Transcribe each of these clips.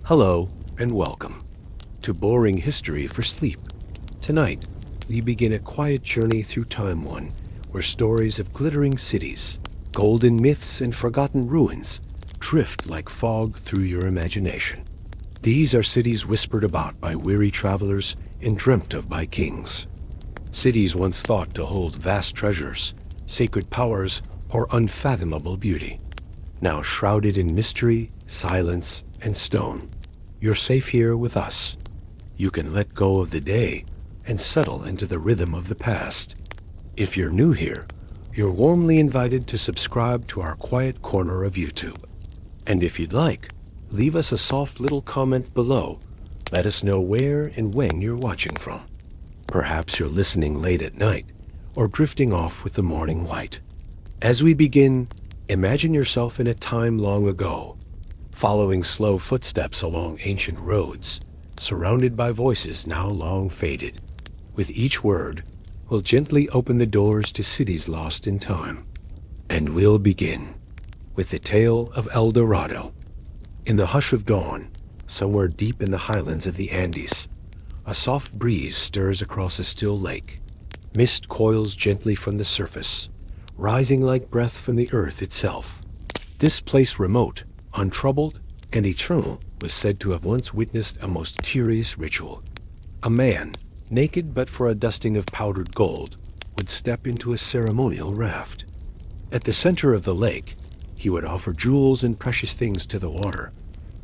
Hello and welcome to Boring History for Sleep. Tonight, we begin a quiet journey through Time One, where stories of glittering cities, golden myths, and forgotten ruins drift like fog through your imagination. These are cities whispered about by weary travelers and dreamt of by kings. Cities once thought to hold vast treasures, sacred powers, or unfathomable beauty. Now shrouded in mystery, silence, and stone. You're safe here with us. You can let go of the day and settle into the rhythm of the past. If you're new here, you're warmly invited to subscribe to our quiet corner of YouTube. And if you'd like, leave us a soft little comment below. Let us know where and when you're watching from. Perhaps you're listening late at night or drifting off with the morning light. As we begin, imagine yourself in a time long ago, following slow footsteps along ancient roads, surrounded by voices now long faded. With each word, we'll gently open the doors to cities lost in time. And we'll begin with the tale of El Dorado. In the hush of dawn, somewhere deep in the highlands of the Andes, a soft breeze stirs across a still lake. Mist coils gently from the surface, rising like breath from the earth itself. This place remote, untroubled, and eternal was said to have once witnessed a most curious ritual. A man, naked but for a dusting of powdered gold, would step into a ceremonial raft. At the center of the lake, he would offer jewels and precious things to the water,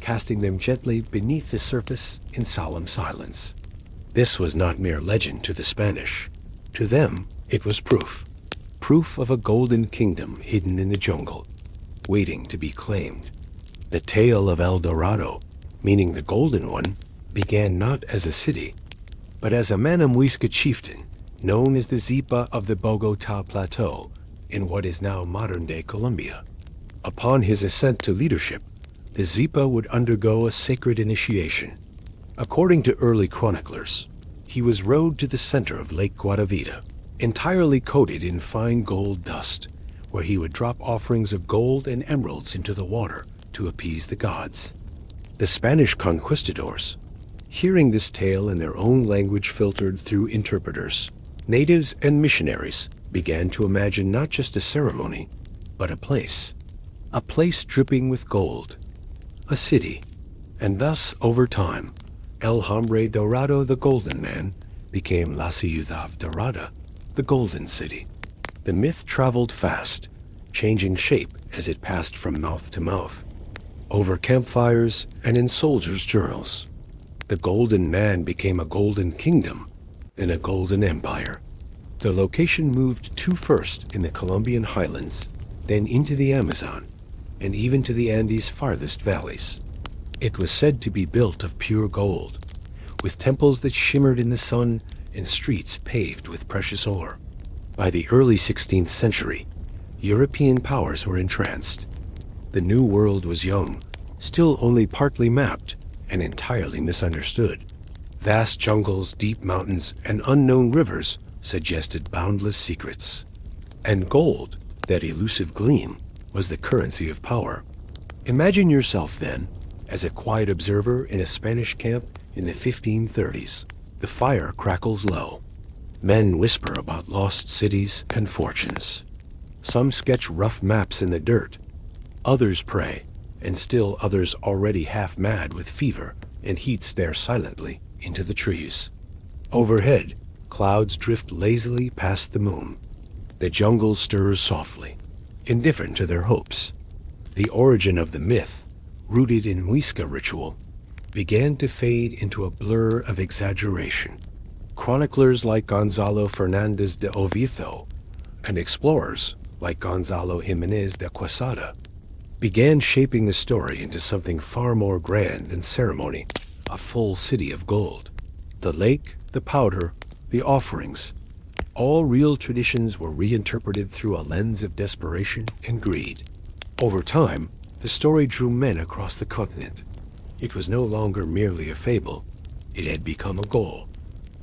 casting them gently beneath the surface in solemn silence. This was not mere legend to the Spanish. To them, it was proof of a golden kingdom hidden in the jungle, waiting to be claimed. The tale of El Dorado, meaning the Golden One, began not as a city, but as a Manamuisca chieftain, known as the Zipa of the Bogota Plateau, in what is now modern-day Colombia. Upon his ascent to leadership, the Zipa would undergo a sacred initiation. According to early chroniclers, he was rowed to the center of Lake Guatavita, entirely coated in fine gold dust, where he would drop offerings of gold and emeralds into the water to appease the gods. The Spanish conquistadors, hearing this tale in their own language filtered through interpreters, natives and missionaries began to imagine not just a ceremony, but a place dripping with gold, a city. And thus, over time, El Hombre Dorado, the Golden Man, became La Ciudad Dorada, the Golden City. The myth traveled fast, changing shape as it passed from mouth to mouth, over campfires and in soldiers' journals. The Golden Man became a golden kingdom, then a golden empire. The location moved first in the Colombian highlands, then into the Amazon, and even to the Andes' farthest valleys. It was said to be built of pure gold, with temples that shimmered in the sun and streets paved with precious ore. By the early 16th century, European powers were entranced. The New World was young, still only partly mapped, and entirely misunderstood. Vast jungles, deep mountains, and unknown rivers suggested boundless secrets. And gold, that elusive gleam, was the currency of power. Imagine yourself, then, as a quiet observer in a Spanish camp in the 1530s. The fire crackles low. Men whisper about lost cities and fortunes. Some sketch rough maps in the dirt. Others pray, and still others, already half mad with fever and heat, stare silently into the trees. Overhead, clouds drift lazily past the moon. The jungle stirs softly, indifferent to their hopes. The origin of the myth, rooted in Muisca ritual, began to fade into a blur of exaggeration. Chroniclers like Gonzalo Fernandez de Oviedo and explorers like Gonzalo Jimenez de Quesada began shaping the story into something far more grand than ceremony, a full city of gold. The lake, the powder, the offerings, all real traditions were reinterpreted through a lens of desperation and greed. Over time, the story drew men across the continent. It was no longer merely a fable. It had become a goal,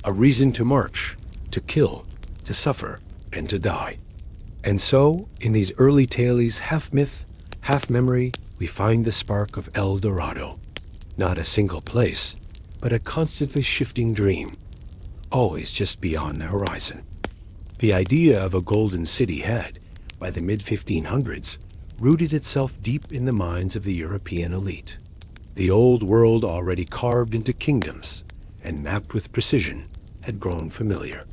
a reason to march, to kill, to suffer, and to die. And so, in these early tales, half myth, half memory, we find the spark of El Dorado. Not a single place, but a constantly shifting dream, always just beyond the horizon. The idea of a golden city had, by the mid-1500s, rooted itself deep in the minds of the European elite. The old world, already carved into kingdoms and mapped with precision, had grown familiar.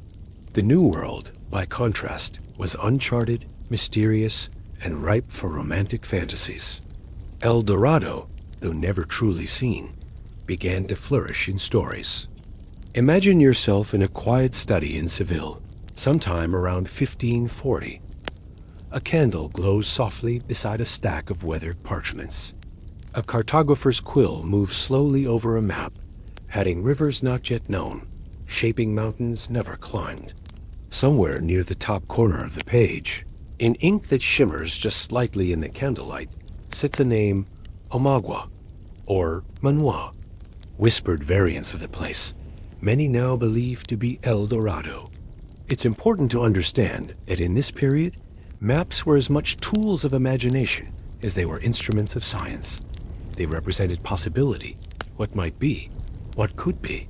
The new world, by contrast, was uncharted, mysterious, and ripe for romantic fantasies. El Dorado, though never truly seen, began to flourish in stories. Imagine yourself in a quiet study in Seville, sometime around 1540. A candle glows softly beside a stack of weathered parchments. A cartographer's quill moves slowly over a map, adding rivers not yet known, shaping mountains never climbed. Somewhere near the top corner of the page, in ink that shimmers just slightly in the candlelight, sits a name, Omagua, or Manoa, whispered variants of the place, many now believe to be El Dorado. It's important to understand that in this period, maps were as much tools of imagination as they were instruments of science. They represented possibility, what might be, what could be.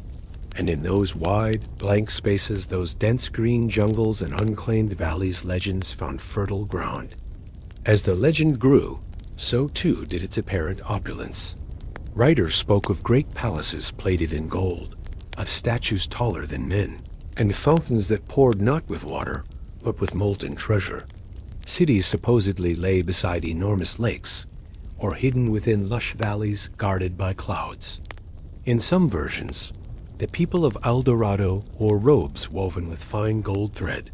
And in those wide, blank spaces, those dense green jungles and unclaimed valleys, legends found fertile ground. As the legend grew, so too did its apparent opulence. Writers spoke of great palaces plated in gold, of statues taller than men, and fountains that poured not with water, but with molten treasure. Cities supposedly lay beside enormous lakes, or hidden within lush valleys guarded by clouds. In some versions, the people of El Dorado wore robes woven with fine gold thread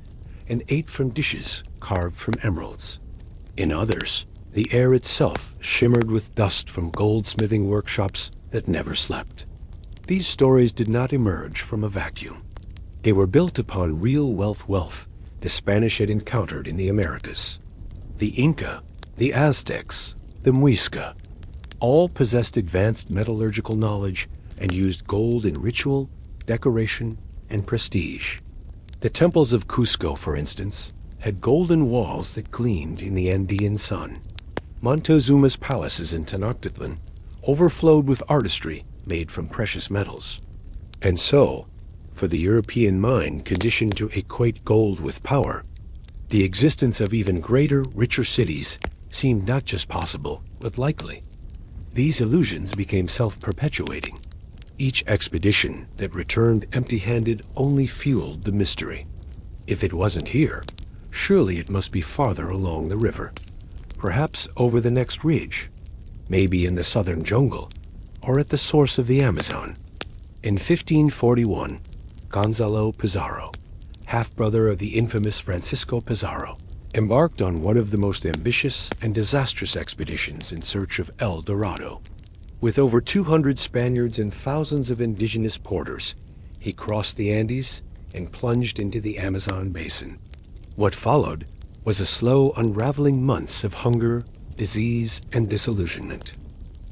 and ate from dishes carved from emeralds. In others, the air itself shimmered with dust from goldsmithing workshops that never slept. These stories did not emerge from a vacuum. They were built upon real wealth the Spanish had encountered in the Americas. The Inca, the Aztecs, the Muisca, all possessed advanced metallurgical knowledge and used gold in ritual, decoration, and prestige. The temples of Cusco, for instance, had golden walls that gleamed in the Andean sun. Montezuma's palaces in Tenochtitlan overflowed with artistry made from precious metals. And so, for the European mind conditioned to equate gold with power, the existence of even greater, richer cities seemed not just possible, but likely. These illusions became self-perpetuating. Each expedition that returned empty-handed only fueled the mystery. If it wasn't here, surely it must be farther along the river, perhaps over the next ridge, maybe in the southern jungle, or at the source of the Amazon. In 1541, Gonzalo Pizarro, half-brother of the infamous Francisco Pizarro, embarked on one of the most ambitious and disastrous expeditions in search of El Dorado. With over 200 Spaniards and thousands of indigenous porters, he crossed the Andes and plunged into the Amazon basin. What followed was a slow, unraveling months of hunger, disease, and disillusionment.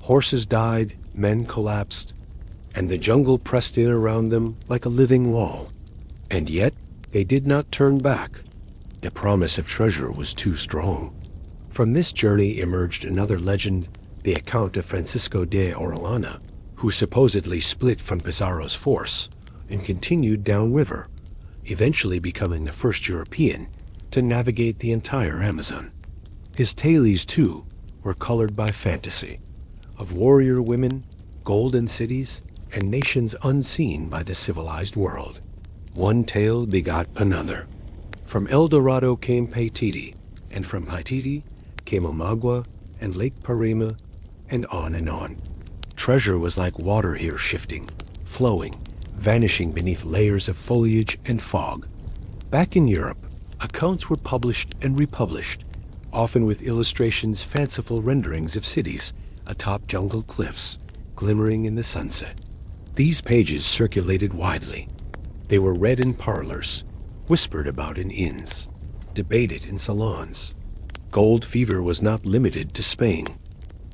Horses died, men collapsed, and the jungle pressed in around them like a living wall. And yet, they did not turn back. The promise of treasure was too strong. From this journey emerged another legend, the account of Francisco de Orellana, who supposedly split from Pizarro's force and continued downriver, eventually becoming the first European to navigate the entire Amazon. His tales, too, were colored by fantasy, of warrior women, golden cities, and nations unseen by the civilized world. One tale begot another. From El Dorado came Paititi, and from Paititi came Omagua and Lake Parima, and on and on. Treasure was like water here, shifting, flowing, vanishing beneath layers of foliage and fog. Back in Europe, accounts were published and republished, often with illustrations, fanciful renderings of cities atop jungle cliffs, glimmering in the sunset. These pages circulated widely. They were read in parlors, whispered about in inns, debated in salons. Gold fever was not limited to Spain.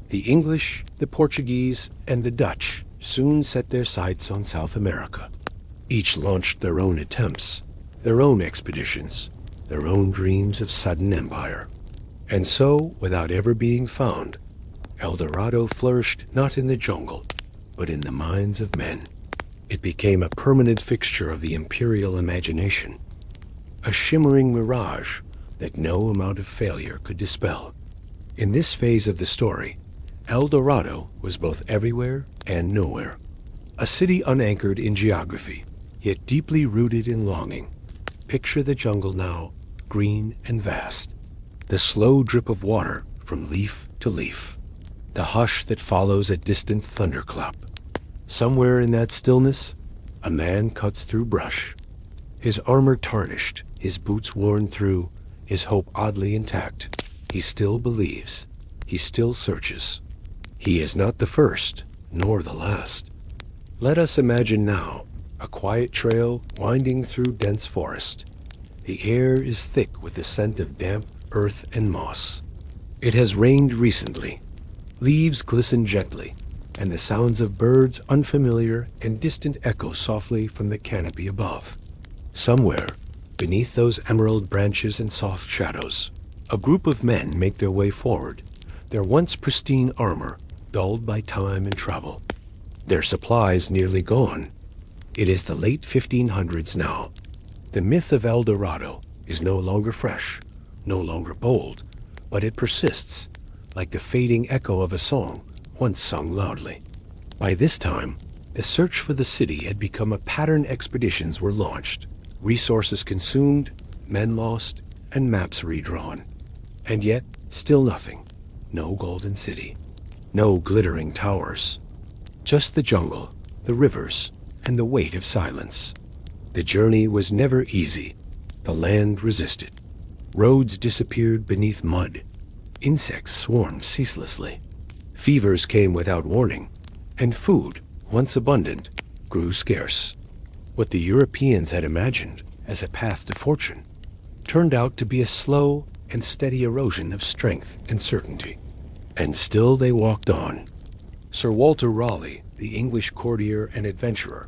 The English, the Portuguese, and the Dutch soon set their sights on South America. Each launched their own attempts, their own expeditions, their own dreams of sudden empire. And so, without ever being found, El Dorado flourished not in the jungle, but in the minds of men. It became a permanent fixture of the imperial imagination, a shimmering mirage that no amount of failure could dispel. In this phase of the story, El Dorado was both everywhere and nowhere. A city unanchored in geography, yet deeply rooted in longing. Picture the jungle now, green and vast. The slow drip of water from leaf to leaf. The hush that follows a distant thunderclap. Somewhere in that stillness, a man cuts through brush. His armor tarnished, his boots worn through, his hope oddly intact. He still believes. He still searches. He is not the first, nor the last. Let us imagine now a quiet trail winding through dense forest. The air is thick with the scent of damp earth and moss. It has rained recently. Leaves glisten gently, and the sounds of birds unfamiliar and distant echo softly from the canopy above. Somewhere, beneath those emerald branches and soft shadows, a group of men make their way forward, their once pristine armor dulled by time and travel. Their supplies nearly gone. It is the late 1500s now. The myth of El Dorado is no longer fresh, no longer bold, but it persists, like the fading echo of a song once sung loudly. By this time, the search for the city had become a pattern. Expeditions were launched, resources consumed, men lost, and maps redrawn. And yet, still nothing. No golden city. No glittering towers. Just the jungle, the rivers, and the weight of silence. The journey was never easy. The land resisted. Roads disappeared beneath mud. Insects swarmed ceaselessly. Fevers came without warning, and food, once abundant, grew scarce. What the Europeans had imagined as a path to fortune turned out to be a slow and steady erosion of strength and certainty. And still they walked on. Sir Walter Raleigh, the English courtier and adventurer,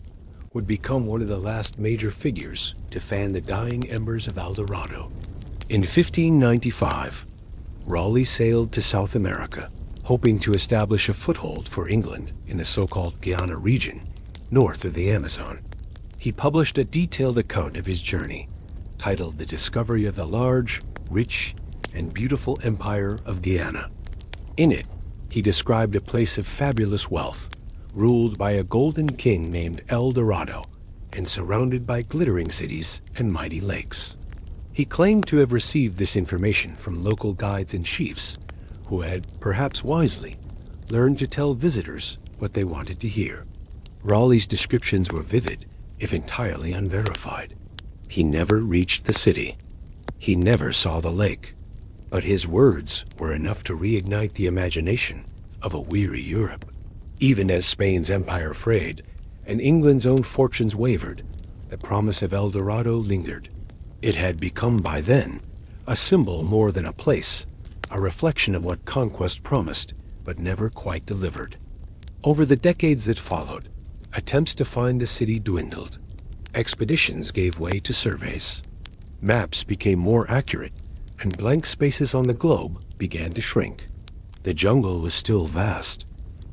would become one of the last major figures to fan the dying embers of El Dorado. In 1595, Raleigh sailed to South America, hoping to establish a foothold for England in the so-called Guiana region, north of the Amazon. He published a detailed account of his journey, titled The Discovery of the Large, Rich, and Beautiful Empire of Guiana. In it, he described a place of fabulous wealth, ruled by a golden king named El Dorado, and surrounded by glittering cities and mighty lakes. He claimed to have received this information from local guides and chiefs, who had, perhaps wisely, learned to tell visitors what they wanted to hear. Raleigh's descriptions were vivid, if entirely unverified. He never reached the city. He never saw the lake. But his words were enough to reignite the imagination of a weary Europe. Even as Spain's empire frayed, and England's own fortunes wavered, the promise of El Dorado lingered. It had become by then a symbol more than a place, a reflection of what conquest promised, but never quite delivered. Over the decades that followed, attempts to find the city dwindled. Expeditions gave way to surveys. Maps became more accurate, and blank spaces on the globe began to shrink. The jungle was still vast,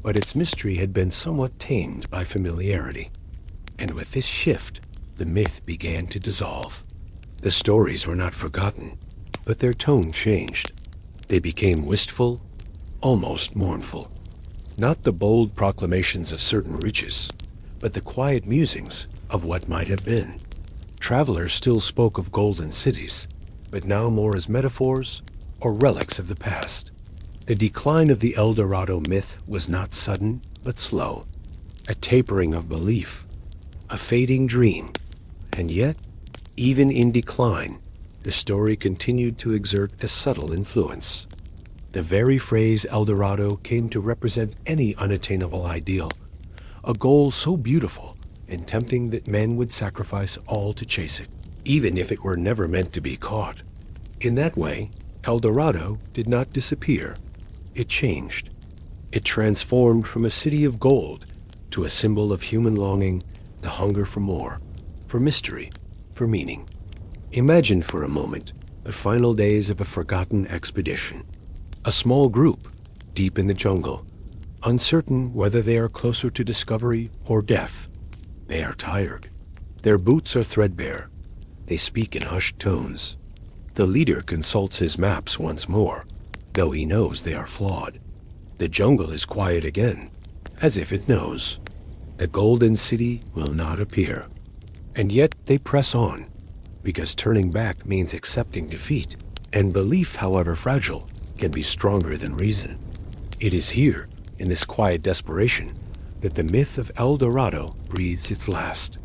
but its mystery had been somewhat tamed by familiarity. And with this shift, the myth began to dissolve. The stories were not forgotten, but their tone changed. They became wistful, almost mournful. Not the bold proclamations of certain riches, but the quiet musings of what might have been. Travelers still spoke of golden cities, but now more as metaphors or relics of the past. The decline of the El Dorado myth was not sudden, but slow. A tapering of belief, a fading dream. And yet, even in decline, the story continued to exert a subtle influence. The very phrase El Dorado came to represent any unattainable ideal, a goal so beautiful and tempting that men would sacrifice all to chase it, even if it were never meant to be caught. In that way, El Dorado did not disappear. It changed. It transformed from a city of gold to a symbol of human longing, the hunger for more, for mystery, for meaning. Imagine for a moment the final days of a forgotten expedition. A small group, deep in the jungle, uncertain whether they are closer to discovery or death. They are tired. Their boots are threadbare. They speak in hushed tones. The leader consults his maps once more, though he knows they are flawed. The jungle is quiet again, as if it knows. The golden city will not appear. And yet they press on, because turning back means accepting defeat, and belief, however fragile, can be stronger than reason. It is here, in this quiet desperation, that the myth of El Dorado breathes its last.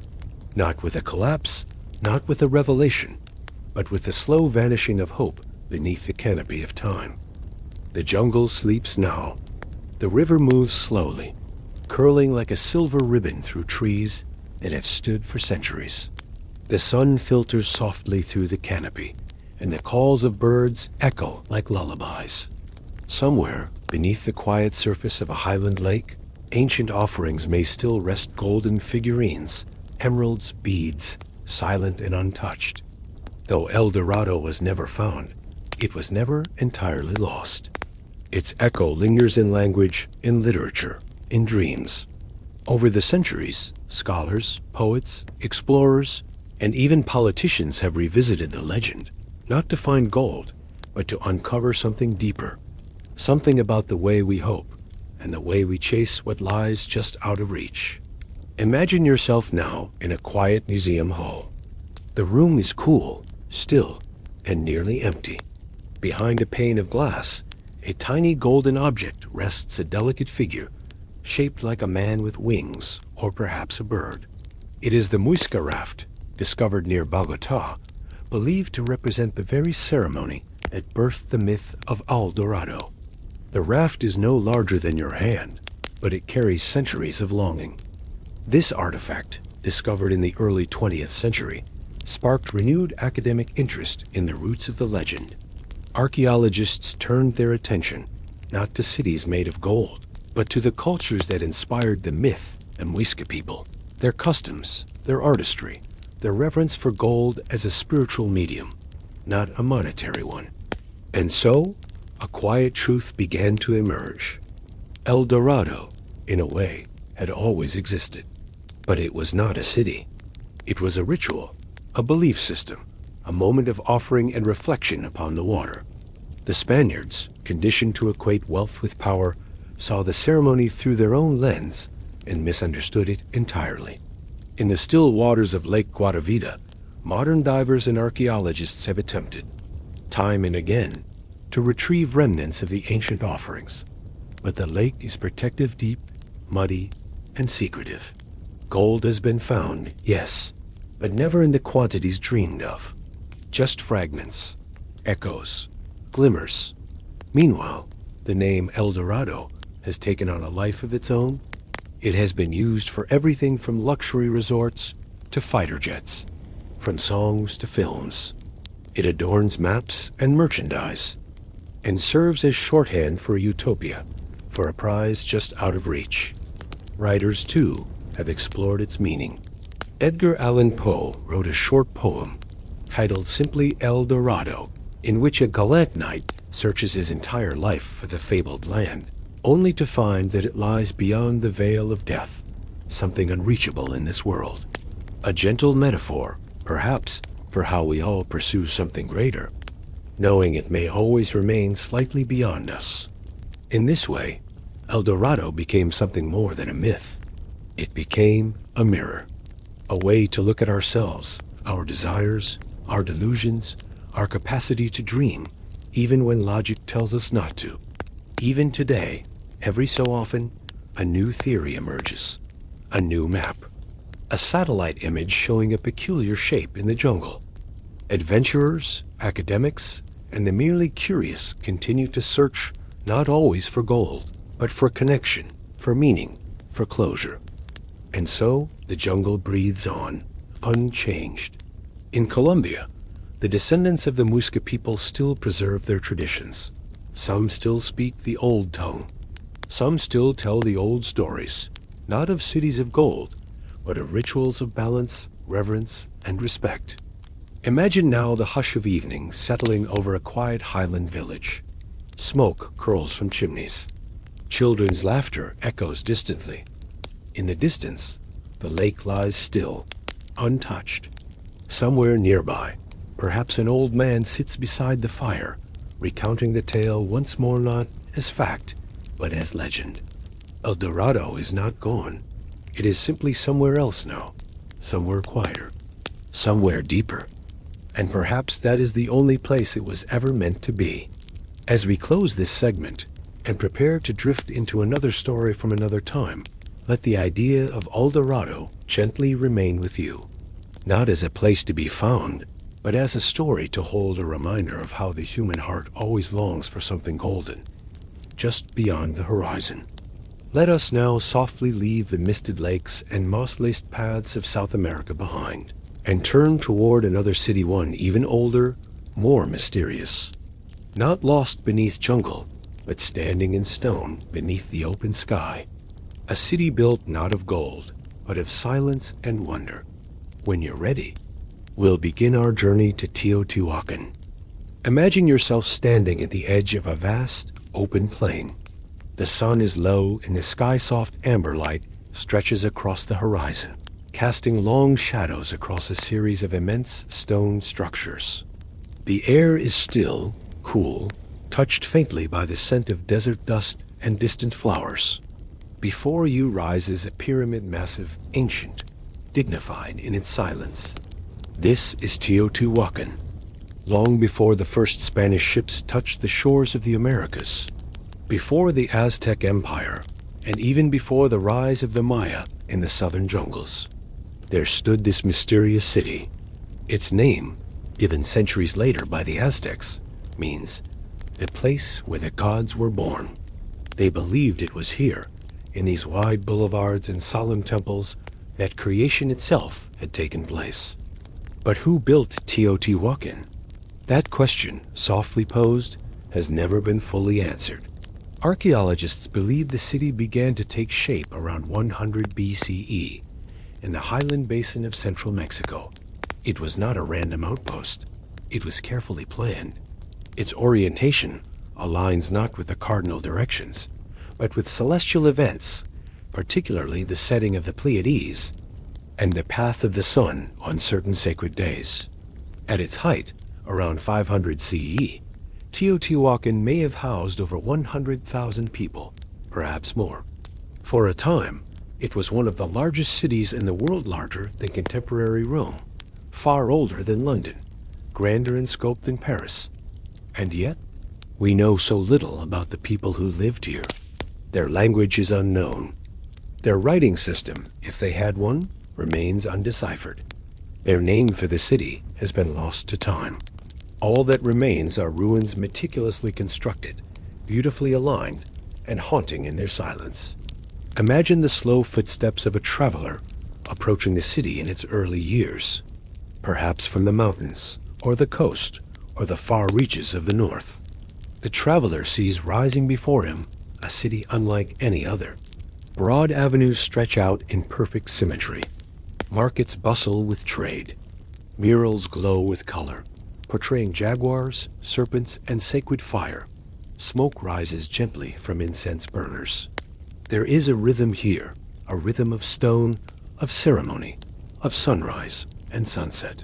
Not with a collapse, not with a revelation, but with the slow vanishing of hope beneath the canopy of time. The jungle sleeps now. The river moves slowly, curling like a silver ribbon through trees that have stood for centuries. The sun filters softly through the canopy, and the calls of birds echo like lullabies. Somewhere, beneath the quiet surface of a highland lake, ancient offerings may still rest, golden figurines, emeralds, beads, silent and untouched. Though El Dorado was never found, it was never entirely lost. Its echo lingers in language, in literature, in dreams. Over the centuries, scholars, poets, explorers, and even politicians have revisited the legend, not to find gold, but to uncover something deeper, something about the way we hope and the way we chase what lies just out of reach. Imagine yourself now in a quiet museum hall. The room is cool, still, and nearly empty. Behind a pane of glass, a tiny golden object rests, a delicate figure, shaped like a man with wings, or perhaps a bird. It is the Muisca raft, discovered near Bogota, believed to represent the very ceremony that birthed the myth of El Dorado. The raft is no larger than your hand, but it carries centuries of longing. This artifact, discovered in the early 20th century, sparked renewed academic interest in the roots of the legend. Archaeologists turned their attention not to cities made of gold, but to the cultures that inspired the myth, the Muisca people, their customs, their artistry, their reverence for gold as a spiritual medium, not a monetary one. And so, a quiet truth began to emerge. El Dorado, in a way, had always existed. But it was not a city. It was a ritual, a belief system, a moment of offering and reflection upon the water. The Spaniards, conditioned to equate wealth with power, saw the ceremony through their own lens and misunderstood it entirely. In the still waters of Lake Guatavita, modern divers and archaeologists have attempted, time and again, to retrieve remnants of the ancient offerings. But the lake is protective, deep, muddy, and secretive. Gold has been found, yes, but never in the quantities dreamed of. Just fragments, echoes, glimmers. Meanwhile, the name El Dorado has taken on a life of its own. It has been used for everything from luxury resorts to fighter jets, from songs to films. It adorns maps and merchandise, and serves as shorthand for a utopia, for a prize just out of reach. Writers, too, have explored its meaning. Edgar Allan Poe wrote a short poem titled simply El Dorado, in which a gallant knight searches his entire life for the fabled land, only to find that it lies beyond the veil of death, something unreachable in this world. A gentle metaphor, perhaps, for how we all pursue something greater, knowing it may always remain slightly beyond us. In this way, El Dorado became something more than a myth. It became a mirror, a way to look at ourselves, our desires, our delusions, our capacity to dream, even when logic tells us not to. Even today, every so often, a new theory emerges, a new map, a satellite image showing a peculiar shape in the jungle. Adventurers, academics, and the merely curious continue to search not always for gold, but for connection, for meaning, for closure. And so the jungle breathes on, unchanged. In Colombia, the descendants of the Muisca people still preserve their traditions. Some still speak the old tongue. Some still tell the old stories, not of cities of gold, but of rituals of balance, reverence, and respect. Imagine now the hush of evening settling over a quiet highland village. Smoke curls from chimneys. Children's laughter echoes distantly. In the distance, the lake lies still, untouched. Somewhere nearby, perhaps an old man sits beside the fire, recounting the tale once more not as fact, but as legend. El Dorado is not gone. It is simply somewhere else now, somewhere quieter, somewhere deeper. And perhaps that is the only place it was ever meant to be. As we close this segment and prepare to drift into another story from another time, let the idea of El Dorado gently remain with you, not as a place to be found, but as a story to hold a reminder of how the human heart always longs for something golden, just beyond the horizon. Let us now softly leave the misted lakes and moss-laced paths of South America behind, and turn toward another city, one even older, more mysterious. Not lost beneath jungle, but standing in stone beneath the open sky. A city built not of gold, but of silence and wonder. When you're ready, we'll begin our journey to Teotihuacan. Imagine yourself standing at the edge of a vast, open plain. The sun is low and the sky-soft amber light stretches across the horizon, casting long shadows across a series of immense stone structures. The air is still, cool, touched faintly by the scent of desert dust and distant flowers. Before you rises a pyramid, massive, ancient, dignified in its silence. This is Teotihuacan. Long before the first Spanish ships touched the shores of the Americas, before the Aztec Empire, and even before the rise of the Maya in the southern jungles, there stood this mysterious city. Its name, given centuries later by the Aztecs, means the place where the gods were born. They believed it was here, in these wide boulevards and solemn temples, that creation itself had taken place. But who built Teotihuacan? That question, softly posed, has never been fully answered. Archaeologists believe the city began to take shape around 100 BCE in the highland basin of central Mexico. It was not a random outpost. It was carefully planned. Its orientation aligns not with the cardinal directions, but with celestial events, particularly the setting of the Pleiades and the path of the sun on certain sacred days. At its height, around 500 CE, Teotihuacan may have housed over 100,000 people, perhaps more. For a time, it was one of the largest cities in the world, larger than contemporary Rome, far older than London, grander in scope than Paris. And yet, we know so little about the people who lived here. Their language is unknown. Their writing system, if they had one, remains undeciphered. Their name for the city has been lost to time. All that remains are ruins meticulously constructed, beautifully aligned, and haunting in their silence. Imagine the slow footsteps of a traveler approaching the city in its early years, perhaps from the mountains, or the coast, or the far reaches of the north. The traveler sees rising before him a city unlike any other. Broad avenues stretch out in perfect symmetry. Markets bustle with trade. Murals glow with color, portraying jaguars, serpents, and sacred fire. Smoke rises gently from incense burners. There is a rhythm here, a rhythm of stone, of ceremony, of sunrise and sunset.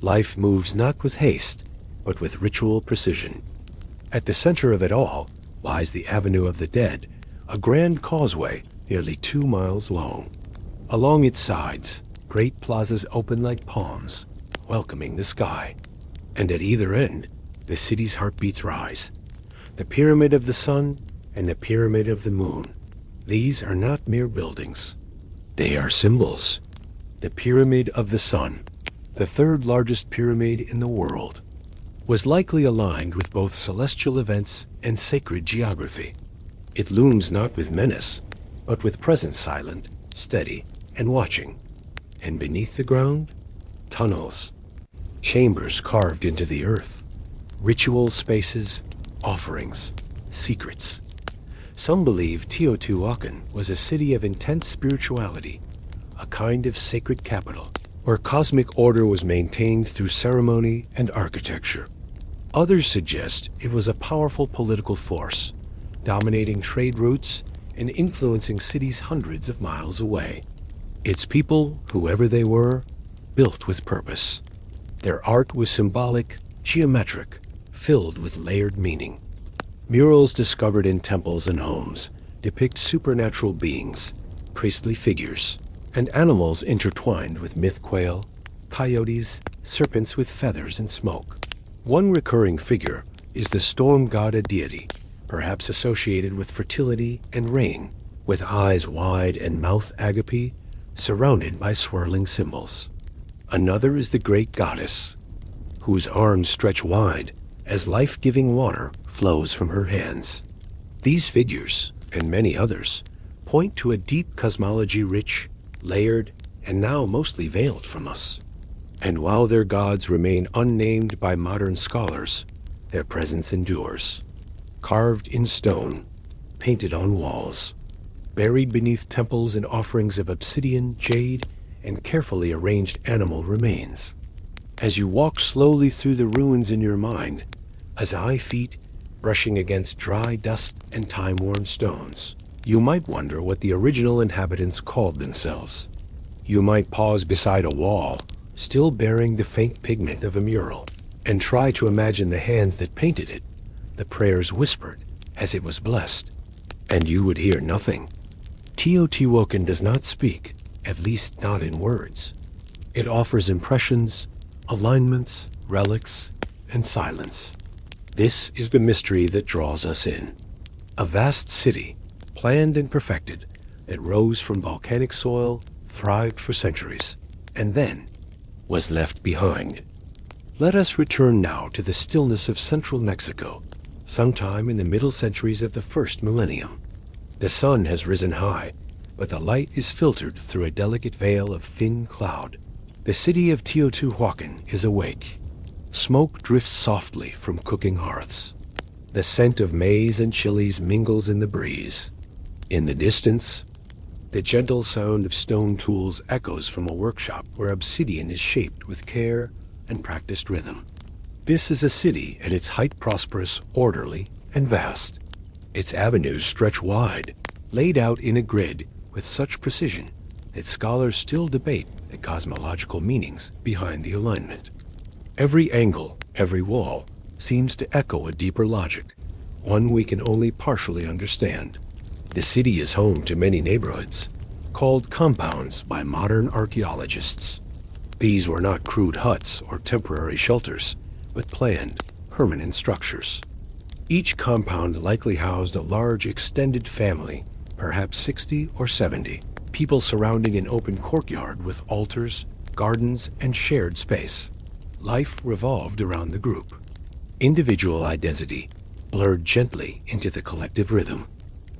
Life moves not with haste, but with ritual precision. At the center of it all lies the Avenue of the Dead, a grand causeway nearly 2 miles long. Along its sides, great plazas open like palms, welcoming the sky. And at either end, the city's heartbeats rise. The Pyramid of the Sun and the Pyramid of the Moon. These are not mere buildings. They are symbols. The Pyramid of the Sun, the third largest pyramid in the world, was likely aligned with both celestial events and sacred geography. It looms not with menace, but with presence, silent, steady, and watching. And beneath the ground, tunnels, chambers carved into the earth, ritual spaces, offerings, secrets. Some believe Teotihuacan was a city of intense spirituality, a kind of sacred capital, where cosmic order was maintained through ceremony and architecture. Others suggest it was a powerful political force, dominating trade routes and influencing cities hundreds of miles away. Its people, whoever they were, built with purpose. Their art was symbolic, geometric, filled with layered meaning. Murals discovered in temples and homes depict supernatural beings, priestly figures, and animals intertwined with myth quail, coyotes, serpents with feathers and smoke. One recurring figure is the storm god deity, perhaps associated with fertility and rain, with eyes wide and mouth agape, surrounded by swirling symbols. Another is the great goddess, whose arms stretch wide as life-giving water flows from her hands. These figures, and many others, point to a deep cosmology rich, layered, and now mostly veiled from us. And while their gods remain unnamed by modern scholars, their presence endures. Carved in stone, painted on walls, buried beneath temples and offerings of obsidian, jade, and carefully arranged animal remains. As you walk slowly through the ruins in your mind, as feet brushing against dry dust and time-worn stones, you might wonder what the original inhabitants called themselves. You might pause beside a wall, still bearing the faint pigment of a mural, and try to imagine the hands that painted it, the prayers whispered as it was blessed, and you would hear nothing. Teotihuacan does not speak, at least not in words. It offers impressions, alignments, relics, and silence. This is the mystery that draws us in. A vast city, planned and perfected, that rose from volcanic soil, thrived for centuries, and then was left behind. Let us return now to the stillness of central Mexico, sometime in the middle centuries of the first millennium. The sun has risen high, but the light is filtered through a delicate veil of thin cloud. The city of Teotihuacan is awake. Smoke drifts softly from cooking hearths. The scent of maize and chilies mingles in the breeze. In the distance, the gentle sound of stone tools echoes from a workshop where obsidian is shaped with care and practiced rhythm. This is a city at its height prosperous, orderly, and vast. Its avenues stretch wide, laid out in a grid with such precision that scholars still debate the cosmological meanings behind the alignment. Every angle, every wall, seems to echo a deeper logic, one we can only partially understand. The city is home to many neighborhoods, called compounds by modern archaeologists. These were not crude huts or temporary shelters, but planned, permanent structures. Each compound likely housed a large extended family, perhaps 60 or 70, people surrounding an open courtyard with altars, gardens, and shared space. Life revolved around the group. Individual identity blurred gently into the collective rhythm.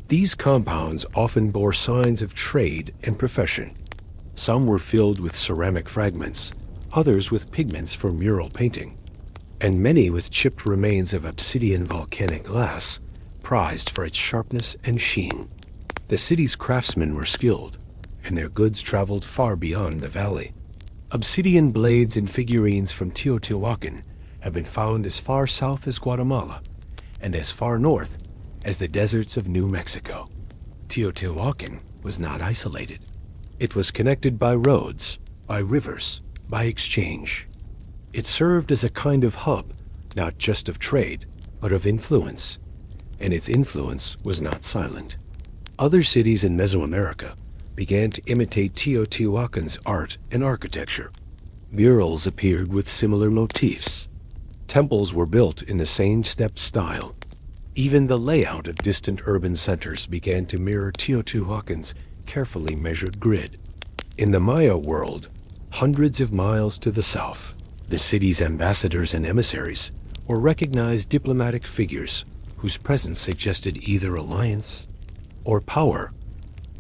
These compounds often bore signs of trade and profession. Some were filled with ceramic fragments, others with pigments for mural painting, and many with chipped remains of obsidian volcanic glass, prized for its sharpness and sheen. The city's craftsmen were skilled, and their goods traveled far beyond the valley. Obsidian blades and figurines from Teotihuacan have been found as far south as Guatemala and as far north as the deserts of New Mexico. Teotihuacan was not isolated. It was connected by roads, by rivers, by exchange. It served as a kind of hub, not just of trade, but of influence, and its influence was not silent. Other cities in Mesoamerica began to imitate Teotihuacan's art and architecture. Murals appeared with similar motifs. Temples were built in the same step style. Even the layout of distant urban centers began to mirror Teotihuacan's carefully measured grid. In the Maya world, hundreds of miles to the south, the city's ambassadors and emissaries were recognized diplomatic figures whose presence suggested either alliance or power.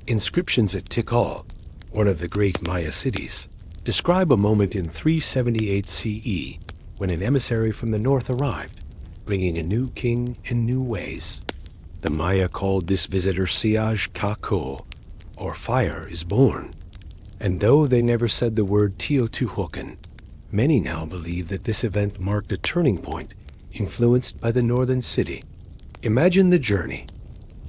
Inscriptions at Tikal, one of the great Maya cities, describe a moment in 378 CE when an emissary from the north arrived, bringing a new king and new ways. The Maya called this visitor Siaj Kako, or fire is born. And though they never said the word Teotihuacan, many now believe that this event marked a turning point influenced by the northern city. Imagine the journey.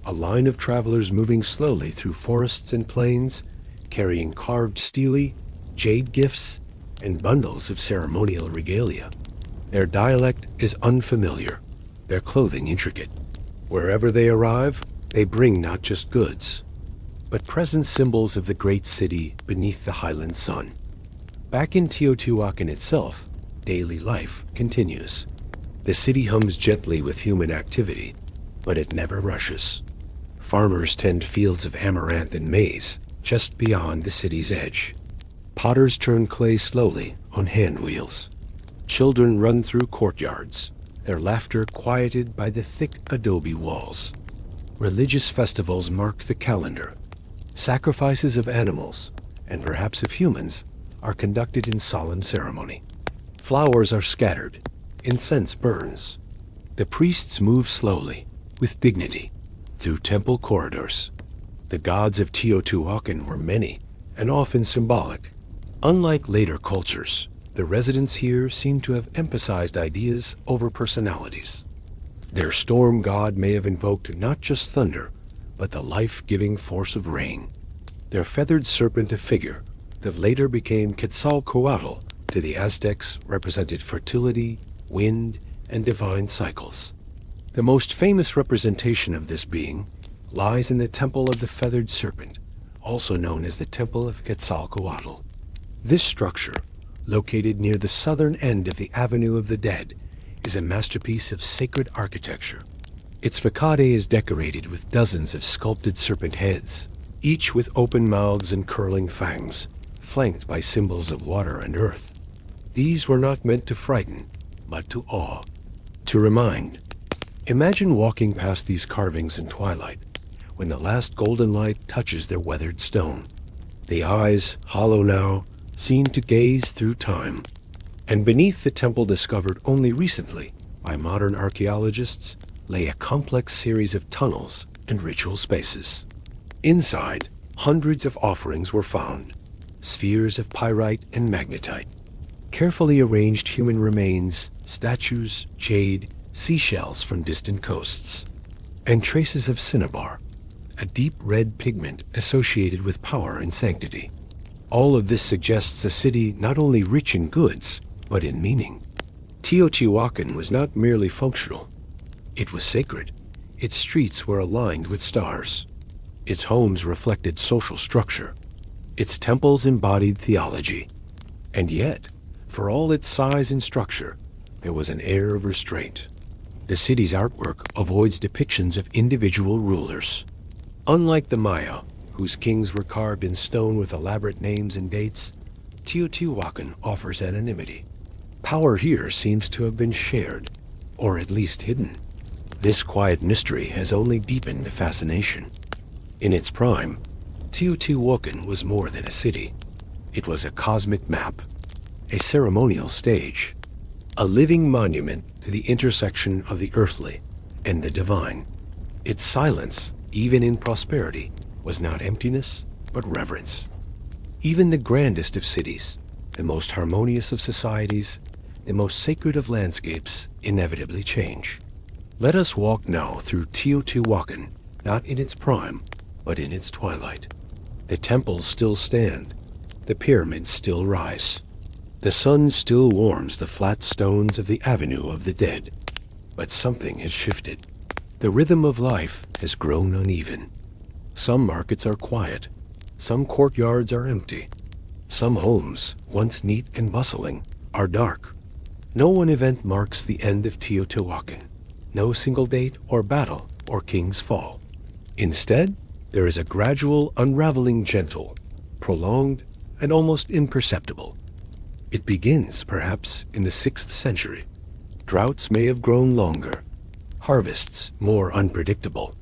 a line of travelers moving slowly through forests and plains, carrying carved stele, jade gifts, and bundles of ceremonial regalia. Their dialect is unfamiliar, their clothing intricate. Wherever they arrive, they bring not just goods, but present symbols of the great city beneath the highland sun. Back in Teotihuacan itself, daily life continues. The city hums gently with human activity, but it never rushes. Farmers tend fields of amaranth and maize just beyond the city's edge. Potters turn clay slowly on hand wheels. Children run through courtyards, their laughter quieted by the thick adobe walls. Religious festivals mark the calendar. Sacrifices of animals, and perhaps of humans, are conducted in solemn ceremony. Flowers are scattered, incense burns. The priests move slowly, with dignity, through temple corridors. The gods of Teotihuacan were many, and often symbolic. Unlike later cultures, the residents here seem to have emphasized ideas over personalities. Their storm god may have invoked not just thunder, but the life-giving force of rain. Their feathered serpent, a figure that later became Quetzalcoatl to the Aztecs, represented fertility, wind, and divine cycles. The most famous representation of this being lies in the Temple of the Feathered Serpent, also known as the Temple of Quetzalcoatl. This structure, located near the southern end of the Avenue of the Dead, is a masterpiece of sacred architecture. Its facade is decorated with dozens of sculpted serpent heads, each with open mouths and curling fangs, flanked by symbols of water and earth. These were not meant to frighten, but to awe, to remind. Imagine walking past these carvings in twilight, when the last golden light touches their weathered stone. The eyes, hollow now, seem to gaze through time. And beneath the temple, discovered only recently by modern archaeologists, lay a complex series of tunnels and ritual spaces. Inside, hundreds of offerings were found, spheres of pyrite and magnetite, carefully arranged human remains, statues, jade, seashells from distant coasts, and traces of cinnabar, a deep red pigment associated with power and sanctity. All of this suggests a city not only rich in goods, but in meaning. Teotihuacan was not merely functional. It was sacred. Its streets were aligned with stars. Its homes reflected social structure. Its temples embodied theology. And yet, for all its size and structure, there was an air of restraint. The city's artwork avoids depictions of individual rulers. Unlike the Maya, whose kings were carved in stone with elaborate names and dates, Teotihuacan offers anonymity. Power here seems to have been shared, or at least hidden. This quiet mystery has only deepened the fascination. In its prime, Teotihuacan was more than a city. It was a cosmic map, a ceremonial stage, a living monument to the intersection of the earthly and the divine. Its silence, even in prosperity, was not emptiness, but reverence. Even the grandest of cities, the most harmonious of societies, the most sacred of landscapes, inevitably change. Let us walk now through Teotihuacan, not in its prime, but in its twilight. The temples still stand, the pyramids still rise. The sun still warms the flat stones of the Avenue of the Dead. But something has shifted. The rhythm of life has grown uneven. Some markets are quiet, some courtyards are empty. Some homes, once neat and bustling, are dark. No one event marks the end of Teotihuacan. No single date or battle or king's fall. Instead, there is a gradual unraveling, gentle, prolonged, and almost imperceptible. It begins, perhaps, in the 6th century. Droughts may have grown longer, harvests more unpredictable.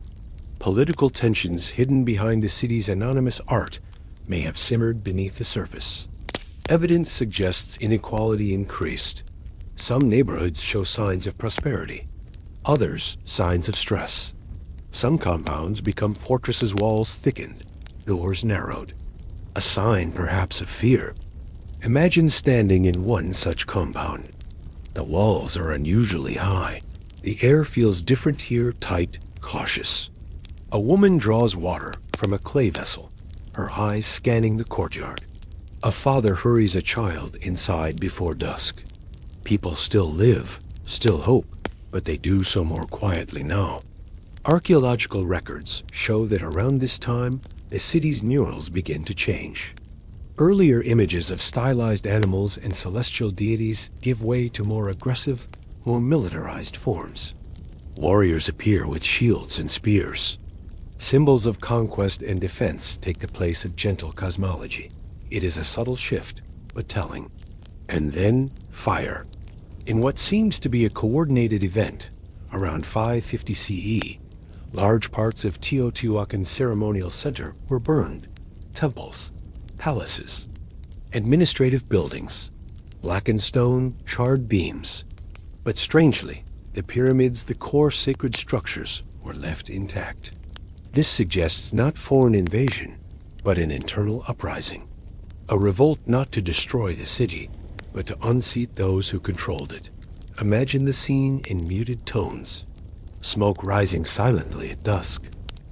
Political tensions hidden behind the city's anonymous art may have simmered beneath the surface. Evidence suggests inequality increased. Some neighborhoods show signs of prosperity, others signs of stress. Some compounds become fortresses, walls thickened, doors narrowed. A sign, perhaps, of fear. Imagine standing in one such compound. The walls are unusually high. The air feels different here, tight, cautious. A woman draws water from a clay vessel, her eyes scanning the courtyard. A father hurries a child inside before dusk. People still live, still hope, but they do so more quietly now. Archaeological records show that around this time, the city's murals begin to change. Earlier images of stylized animals and celestial deities give way to more aggressive, more militarized forms. Warriors appear with shields and spears. Symbols of conquest and defense take the place of gentle cosmology. It is a subtle shift, but telling. And then, fire. In what seems to be a coordinated event, around 550 CE, large parts of Teotihuacan's ceremonial center were burned. Temples, palaces, administrative buildings, blackened stone, charred beams. But strangely, the pyramids, the core sacred structures, were left intact. This suggests not foreign invasion, but an internal uprising. A revolt not to destroy the city, but to unseat those who controlled it. Imagine the scene in muted tones. Smoke rising silently at dusk.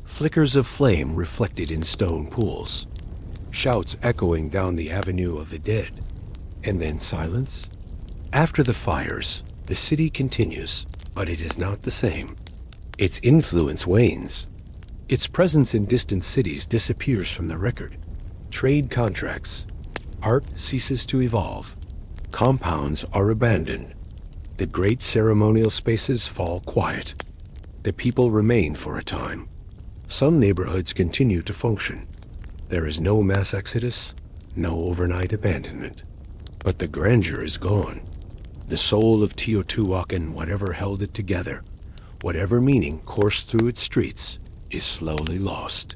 Flickers of flame reflected in stone pools. Shouts echoing down the avenue of the dead. And then silence. After the fires, the city continues, but it is not the same. Its influence wanes. Its presence in distant cities disappears from the record. Trade contracts. Art ceases to evolve. Compounds are abandoned. The great ceremonial spaces fall quiet. The people remain for a time. Some neighborhoods continue to function. There is no mass exodus, no overnight abandonment. But the grandeur is gone. The soul of Teotihuacan, whatever held it together, whatever meaning coursed through its streets, is slowly lost.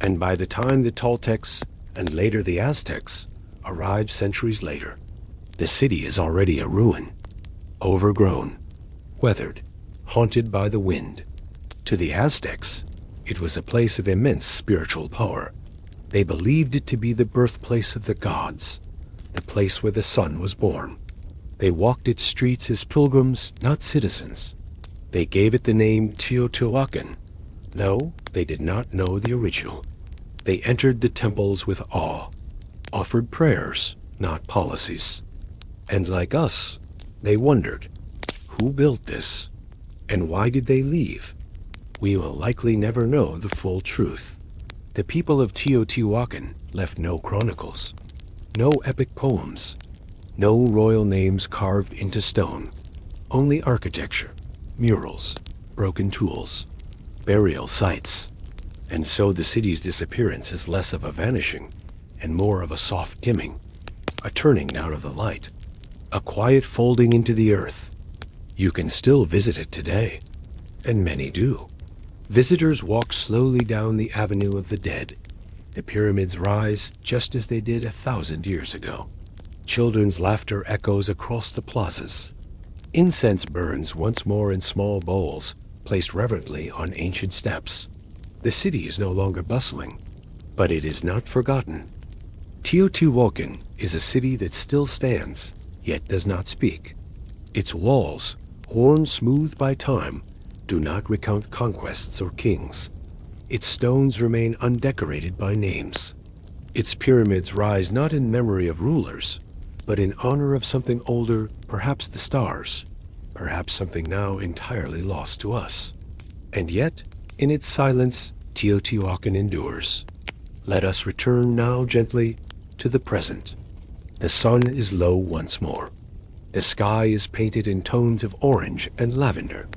And by the time the Toltecs, and later the Aztecs, arrived centuries later, the city is already a ruin, overgrown, weathered, haunted by the wind. To the Aztecs, it was a place of immense spiritual power. They believed it to be the birthplace of the gods, the place where the sun was born. They walked its streets as pilgrims, not citizens. They gave it the name Teotihuacan. No, they did not know the original. They entered the temples with awe, offered prayers, not policies. And like us, they wondered, who built this? And why did they leave? We will likely never know the full truth. The people of Teotihuacan left no chronicles, no epic poems, no royal names carved into stone, only architecture, murals, broken tools, burial sites. And so the city's disappearance is less of a vanishing and more of a soft dimming, a turning out of the light, a quiet folding into the earth. You can still visit it today, and many do. Visitors walk slowly down the Avenue of the Dead. The pyramids rise just as they did 1,000 years ago. Children's laughter echoes across the plazas. Incense burns once more in small bowls, placed reverently on ancient steps. The city is no longer bustling, but it is not forgotten. Teotihuacan is a city that still stands, yet does not speak. Its walls, worn smooth by time, do not recount conquests or kings. Its stones remain undecorated by names. Its pyramids rise not in memory of rulers, but in honor of something older, perhaps the stars, perhaps something now entirely lost to us. And yet, in its silence, Teotihuacan endures. Let us return now gently to the present. The sun is low once more. The sky is painted in tones of orange and lavender.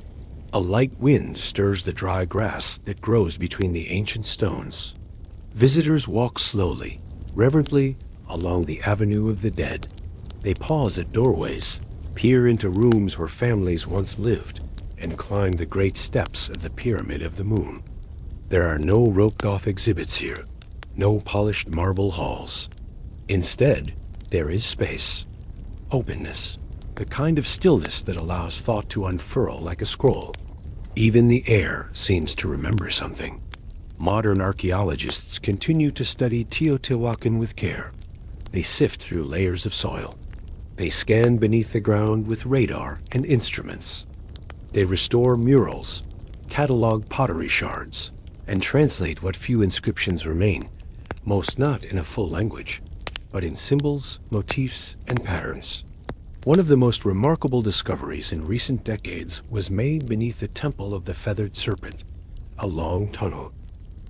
A light wind stirs the dry grass that grows between the ancient stones. Visitors walk slowly, reverently, along the Avenue of the Dead. They pause at doorways, peer into rooms where families once lived, and climb the great steps of the Pyramid of the Moon. There are no roped-off exhibits here, no polished marble halls. Instead, there is space, openness, the kind of stillness that allows thought to unfurl like a scroll. Even the air seems to remember something. Modern archaeologists continue to study Teotihuacan with care. They sift through layers of soil. They scan beneath the ground with radar and instruments. They restore murals, catalog pottery shards, and translate what few inscriptions remain, most not in a full language, but in symbols, motifs, and patterns. One of the most remarkable discoveries in recent decades was made beneath the Temple of the Feathered Serpent, a long tunnel,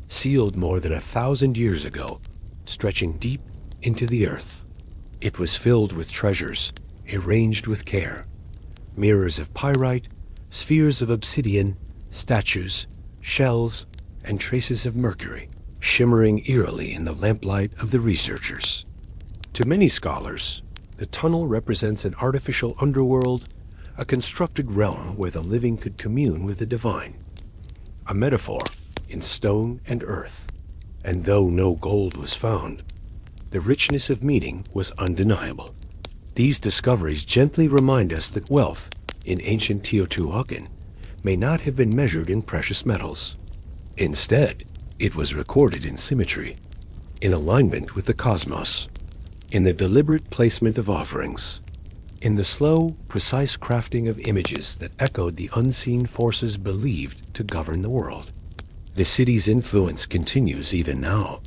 sealed more than 1,000 years ago, stretching deep into the earth. It was filled with treasures, arranged with care. Mirrors of pyrite, spheres of obsidian, statues, shells, and traces of mercury, shimmering eerily in the lamplight of the researchers. To many scholars, the tunnel represents an artificial underworld, a constructed realm where the living could commune with the divine. A metaphor in stone and earth. And though no gold was found, the richness of meaning was undeniable. These discoveries gently remind us that wealth in ancient Teotihuacan may not have been measured in precious metals. Instead, it was recorded in symmetry, in alignment with the cosmos, in the deliberate placement of offerings, in the slow, precise crafting of images that echoed the unseen forces believed to govern the world. The city's influence continues even now.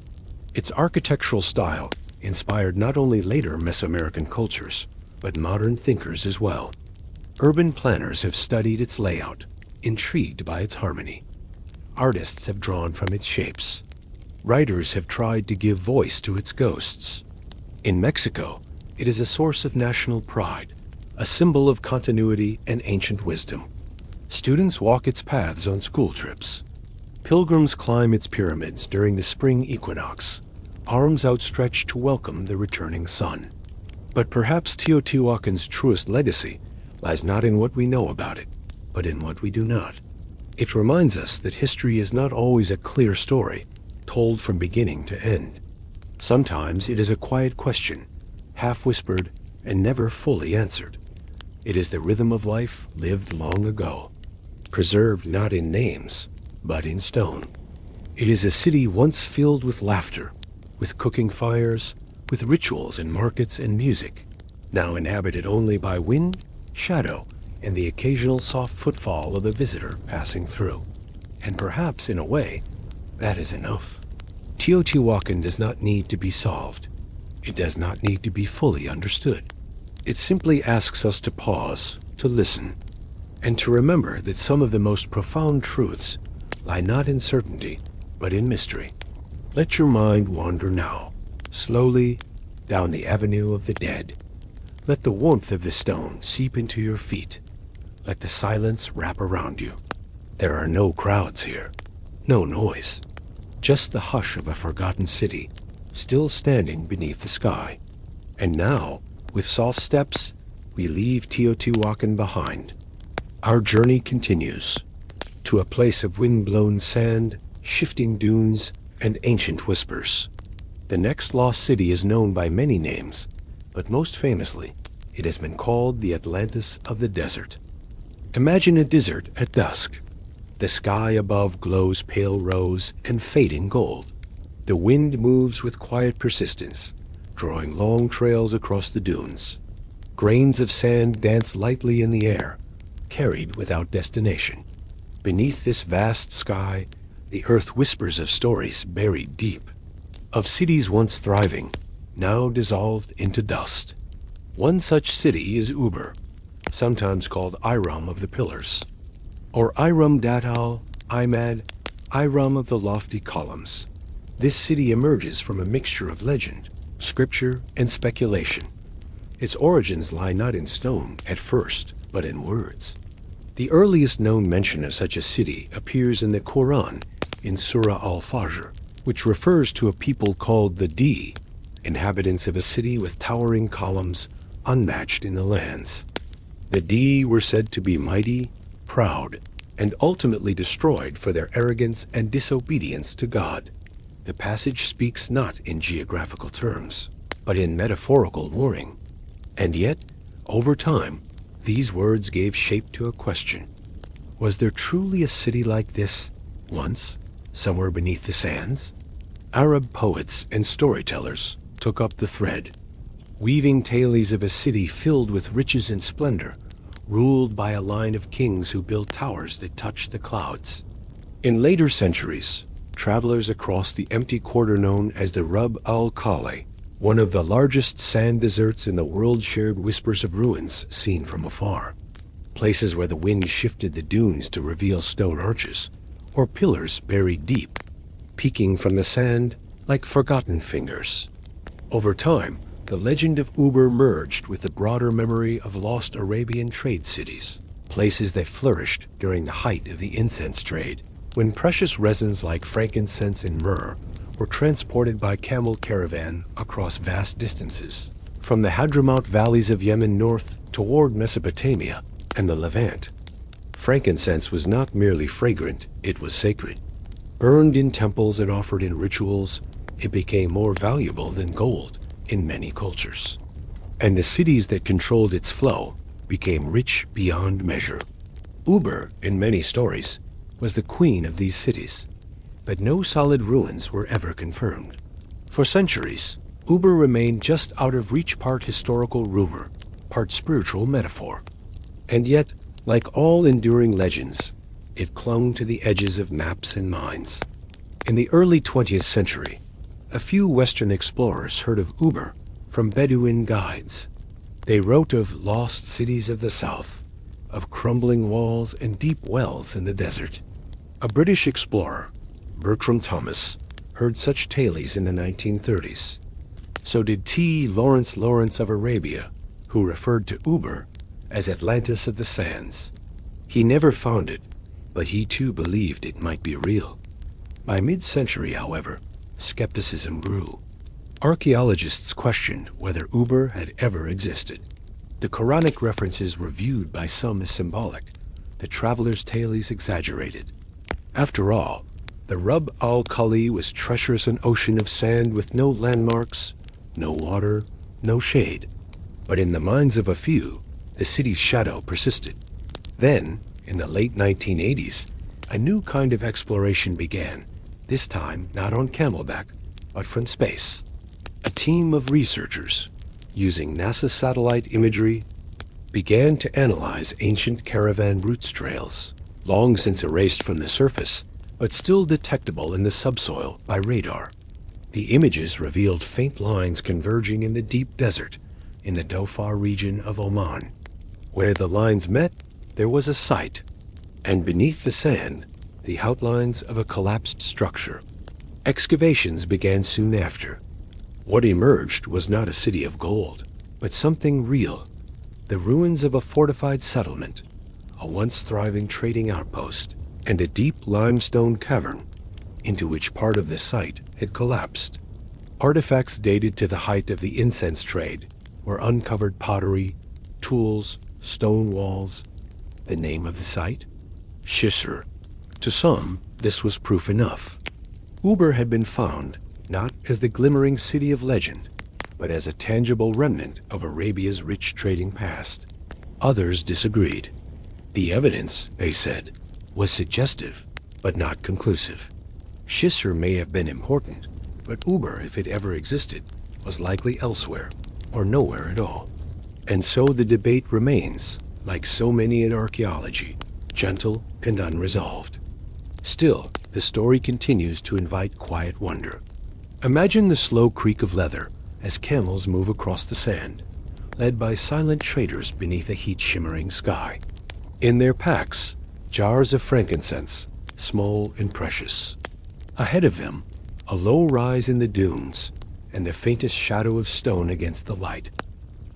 Its architectural style inspired not only later Mesoamerican cultures, but modern thinkers as well. Urban planners have studied its layout, intrigued by its harmony. Artists have drawn from its shapes. Writers have tried to give voice to its ghosts. In Mexico, it is a source of national pride, a symbol of continuity and ancient wisdom. Students walk its paths on school trips. Pilgrims climb its pyramids during the spring equinox, arms outstretched to welcome the returning sun. But perhaps Teotihuacan's truest legacy lies not in what we know about it, but in what we do not. It reminds us that history is not always a clear story, told from beginning to end. Sometimes it is a quiet question, half-whispered and never fully answered. It is the rhythm of life lived long ago, preserved not in names, but in stone. It is a city once filled with laughter, with cooking fires, with rituals and markets and music, now inhabited only by wind, shadow, and the occasional soft footfall of a visitor passing through. And perhaps, in a way, that is enough. Teotihuacan does not need to be solved. It does not need to be fully understood. It simply asks us to pause, to listen, and to remember that some of the most profound truths lie not in certainty, but in mystery. Let your mind wander now, slowly, down the avenue of the dead. Let the warmth of the stone seep into your feet. Let the silence wrap around you. There are no crowds here, no noise, just the hush of a forgotten city, still standing beneath the sky. And now, with soft steps, we leave Teotihuacan behind. Our journey continues to a place of wind-blown sand, shifting dunes, and ancient whispers. The next lost city is known by many names, but most famously, it has been called the Atlantis of the desert. Imagine a desert at dusk. The sky above glows pale rose and fading gold. The wind moves with quiet persistence, drawing long trails across the dunes. Grains of sand dance lightly in the air, carried without destination. Beneath this vast sky, the earth whispers of stories buried deep, of cities once thriving, now dissolved into dust. One such city is Ubar, sometimes called Iram of the Pillars, or Iram Datal, Imad, Iram of the Lofty Columns. This city emerges from a mixture of legend, scripture, and speculation. Its origins lie not in stone at first, but in words. The earliest known mention of such a city appears in the Quran, in Surah Al-Fajr, which refers to a people called the D, inhabitants of a city with towering columns, unmatched in the lands. The D were said to be mighty, proud, and ultimately destroyed for their arrogance and disobedience to God. The passage speaks not in geographical terms, but in metaphorical warning. And yet, over time, these words gave shape to a question. Was there truly a city like this, once, somewhere beneath the sands? Arab poets and storytellers took up the thread, weaving tales of a city filled with riches and splendor, ruled by a line of kings who built towers that touched the clouds. In later centuries, travelers across the empty quarter known as the Rub al-Khali, one of the largest sand deserts in the world, shared whispers of ruins seen from afar. Places where the wind shifted the dunes to reveal stone arches, or pillars buried deep, peeking from the sand like forgotten fingers. Over time, the legend of Ubar merged with the broader memory of lost Arabian trade cities, places that flourished during the height of the incense trade, when precious resins like frankincense and myrrh were transported by camel caravan across vast distances, from the Hadramaut valleys of Yemen north toward Mesopotamia and the Levant. Frankincense was not merely fragrant, it was sacred. Burned in temples and offered in rituals, it became more valuable than gold in many cultures. And the cities that controlled its flow became rich beyond measure. Ubar, in many stories, was the queen of these cities, but no solid ruins were ever confirmed. For centuries, Ubar remained just out of reach, part historical rumor, part spiritual metaphor. And yet, like all enduring legends, it clung to the edges of maps and minds. In the early 20th century, a few Western explorers heard of Ubar from Bedouin guides. They wrote of lost cities of the south, of crumbling walls and deep wells in the desert. A British explorer, Bertram Thomas, heard such tales in the 1930s. So did T. Lawrence of Arabia, who referred to Ubar as Atlantis of the Sands. He never found it, but he too believed it might be real. By mid-century, however, skepticism grew. Archaeologists questioned whether Ubar had ever existed. The Quranic references were viewed by some as symbolic, the travelers' tales exaggerated. After all, the Rub al-Khali was treacherous, an ocean of sand with no landmarks, no water, no shade. But in the minds of a few, the city's shadow persisted. Then, in the late 1980s, a new kind of exploration began, this time not on camelback, but from space. A team of researchers, using NASA satellite imagery, began to analyze ancient caravan route trails, long since erased from the surface, but still detectable in the subsoil by radar. The images revealed faint lines converging in the deep desert in the Dhofar region of Oman. Where the lines met, there was a site, and beneath the sand, the outlines of a collapsed structure. Excavations began soon after. What emerged was not a city of gold, but something real, the ruins of a fortified settlement, a once thriving trading outpost, and a deep limestone cavern into which part of the site had collapsed. Artifacts dated to the height of the incense trade were uncovered: pottery, tools, stone walls. The name of the site? Shisr. To some, this was proof enough. Ubar had been found not as the glimmering city of legend, but as a tangible remnant of Arabia's rich trading past. Others disagreed. The evidence, they said, was suggestive, but not conclusive. Shisr may have been important, but Ubar, if it ever existed, was likely elsewhere, or nowhere at all. And so the debate remains, like so many in archaeology, gentle and unresolved. Still, the story continues to invite quiet wonder. Imagine the slow creak of leather as camels move across the sand, led by silent traders beneath a heat-shimmering sky. In their packs, jars of frankincense, small and precious. Ahead of them, a low rise in the dunes, and the faintest shadow of stone against the light.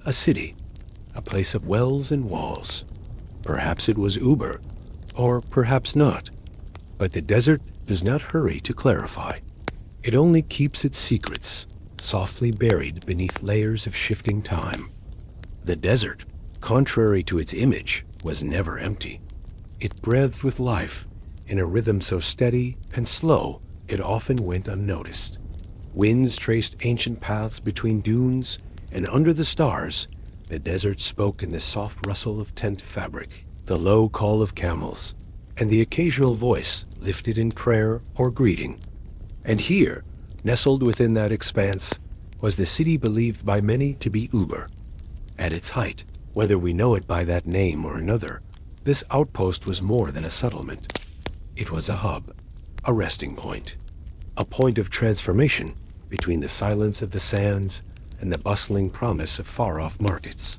A city, a place of wells and walls. Perhaps it was Ubar, or perhaps not. But the desert does not hurry to clarify. It only keeps its secrets, softly buried beneath layers of shifting time. The desert, contrary to its image, was never empty. It breathed with life, in a rhythm so steady and slow it often went unnoticed. Winds traced ancient paths between dunes, and under the stars, the desert spoke in the soft rustle of tent fabric, the low call of camels, and the occasional voice lifted in prayer or greeting. And here, nestled within that expanse, was the city believed by many to be Ubar. At its height, whether we know it by that name or another, this outpost was more than a settlement. It was a hub, a resting point. a point of transformation between the silence of the sands and the bustling promise of far-off markets.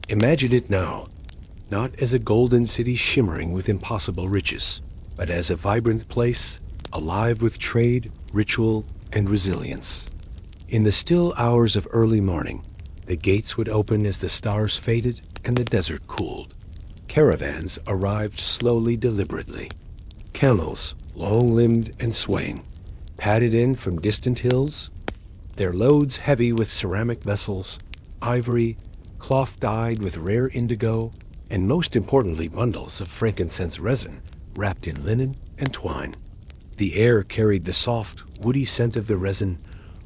Imagine it now, not as a golden city shimmering with impossible riches, but as a vibrant place, alive with trade, ritual, and resilience. In the still hours of early morning, the gates would open as the stars faded and the desert cooled. Caravans arrived slowly, deliberately. Camels, long-limbed and swaying, padded in from distant hills, their loads heavy with ceramic vessels, ivory, cloth dyed with rare indigo, and most importantly bundles of frankincense resin wrapped in linen and twine. The air carried the soft, woody scent of the resin,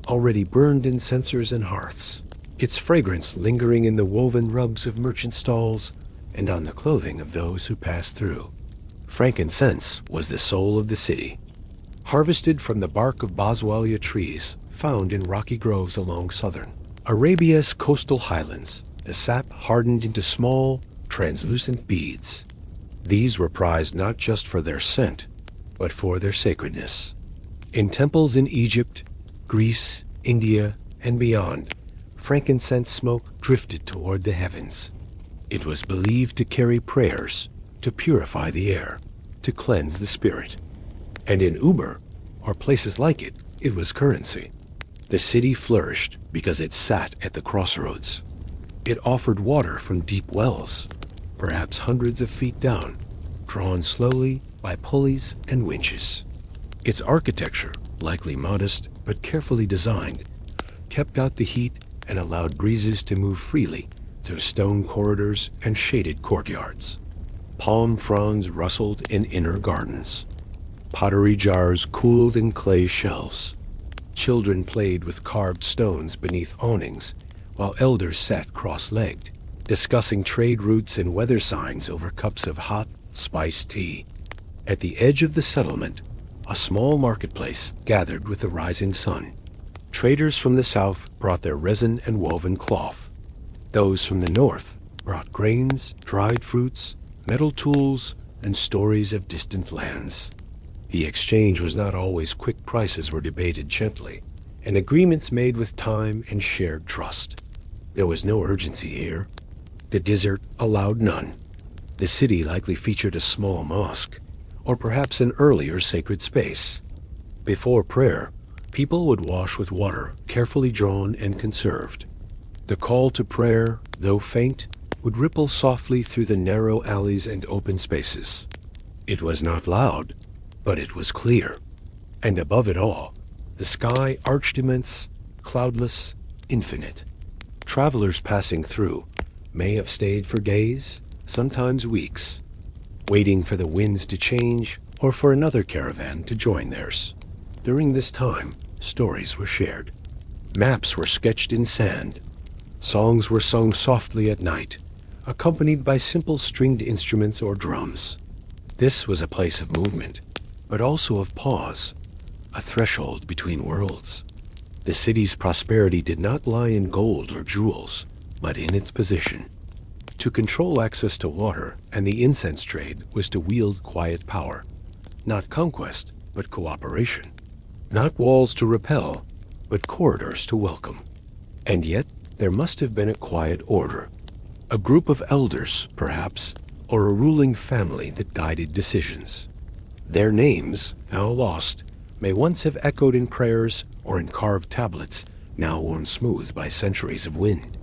already burned in censers and hearths, its fragrance lingering in the woven rugs of merchant stalls and on the clothing of those who passed through. Frankincense was the soul of the city. Harvested from the bark of boswellia trees found in rocky groves along southern Arabia's coastal highlands, the sap hardened into small, translucent beads. These were prized not just for their scent, but for their sacredness. In temples in Egypt, Greece, India, and beyond, frankincense smoke drifted toward the heavens. It was believed to carry prayers, to purify the air, to cleanse the spirit. And in Ubar, or places like it, it was currency. The city flourished because it sat at the crossroads. It offered water from deep wells, perhaps hundreds of feet down, drawn slowly by pulleys and winches. Its architecture, likely modest but carefully designed, kept out the heat and allowed breezes to move freely through stone corridors and shaded courtyards. Palm fronds rustled in inner gardens. Pottery jars cooled in clay shelves. Children played with carved stones beneath awnings, while elders sat cross-legged, discussing trade routes and weather signs over cups of hot, spiced tea. At the edge of the settlement, a small marketplace gathered with the rising sun. Traders from the south brought their resin and woven cloth. Those from the north brought grains, dried fruits, metal tools, and stories of distant lands. The exchange was not always quick. Prices were debated gently, and agreements made with time and shared trust. There was no urgency here. The desert allowed none. The city likely featured a small mosque, or perhaps an earlier sacred space. Before prayer, people would wash with water carefully drawn and conserved. The call to prayer, though faint, would ripple softly through the narrow alleys and open spaces. It was not loud, but it was clear. And above it all, the sky arched immense, cloudless, infinite. Travelers passing through may have stayed for days, sometimes weeks, waiting for the winds to change or for another caravan to join theirs. During this time, stories were shared. Maps were sketched in sand. Songs were sung softly at night, accompanied by simple stringed instruments or drums. This was a place of movement, but also of pause, a threshold between worlds. The city's prosperity did not lie in gold or jewels, but in its position. To control access to water and the incense trade was to wield quiet power. Not conquest, but cooperation. Not walls to repel, but corridors to welcome. And yet, there must have been a quiet order. A group of elders, perhaps, or a ruling family that guided decisions. Their names, now lost, may once have echoed in prayers or in carved tablets, now worn smooth by centuries of wind.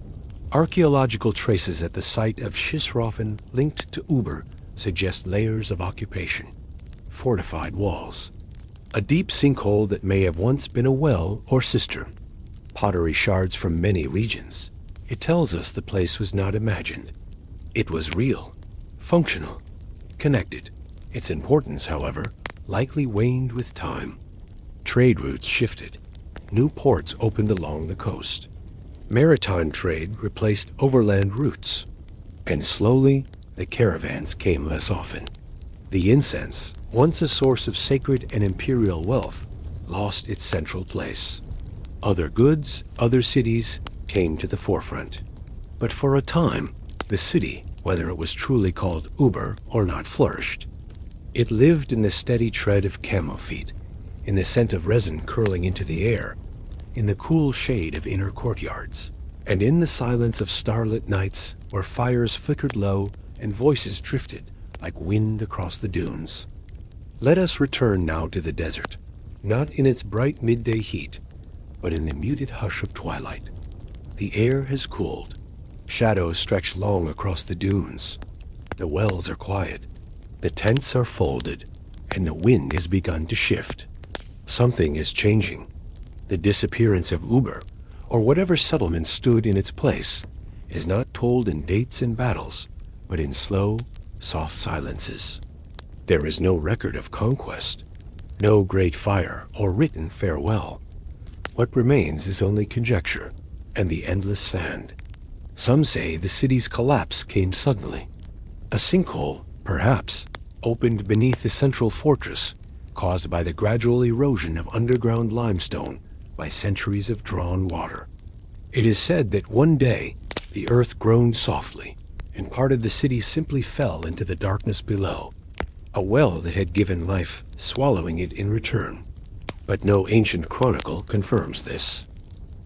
Archaeological traces at the site of Shisrofen linked to Ubar suggest layers of occupation. Fortified walls. A deep sinkhole that may have once been a well or cistern. Pottery shards from many regions. It tells us the place was not imagined. It was real, functional, connected. Its importance, however, likely waned with time. Trade routes shifted. New ports opened along the coast. Maritime trade replaced overland routes. And slowly, the caravans came less often. The incense, once a source of sacred and imperial wealth, lost its central place. Other goods, other cities, came to the forefront. But for a time, the city, whether it was truly called Ubar or not, flourished. It lived in the steady tread of camel feet, in the scent of resin curling into the air, in the cool shade of inner courtyards, and in the silence of starlit nights where fires flickered low and voices drifted like wind across the dunes. Let us return now to the desert, not in its bright midday heat, but in the muted hush of twilight. The air has cooled. Shadows stretch long across the dunes. The wells are quiet. The tents are folded, and the wind has begun to shift. Something is changing. The disappearance of Ubar, or whatever settlement stood in its place, is not told in dates and battles, but in slow, soft silences. There is no record of conquest, no great fire or written farewell. What remains is only conjecture and the endless sand. Some say the city's collapse came suddenly. A sinkhole, perhaps, opened beneath the central fortress, caused by the gradual erosion of underground limestone by centuries of drawn water. It is said that one day the earth groaned softly, and part of the city simply fell into the darkness below, a well that had given life swallowing it in return. But no ancient chronicle confirms this.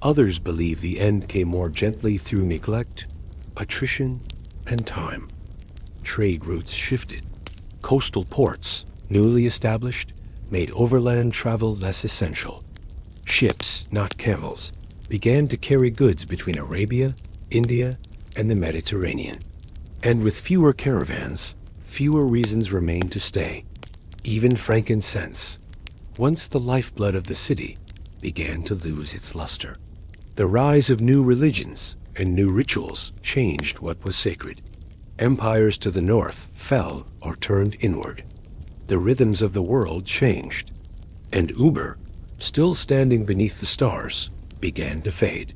Others believe the end came more gently through neglect, patrician, and time. Trade routes shifted. Coastal ports, newly established, made overland travel less essential. Ships, not camels, began to carry goods between Arabia, India, and the Mediterranean. And with fewer caravans, fewer reasons remained to stay. Even frankincense, once the lifeblood of the city, began to lose its luster. The rise of new religions and new rituals changed what was sacred. Empires to the north fell or turned inward. The rhythms of the world changed. And Ubar, still standing beneath the stars, began to fade.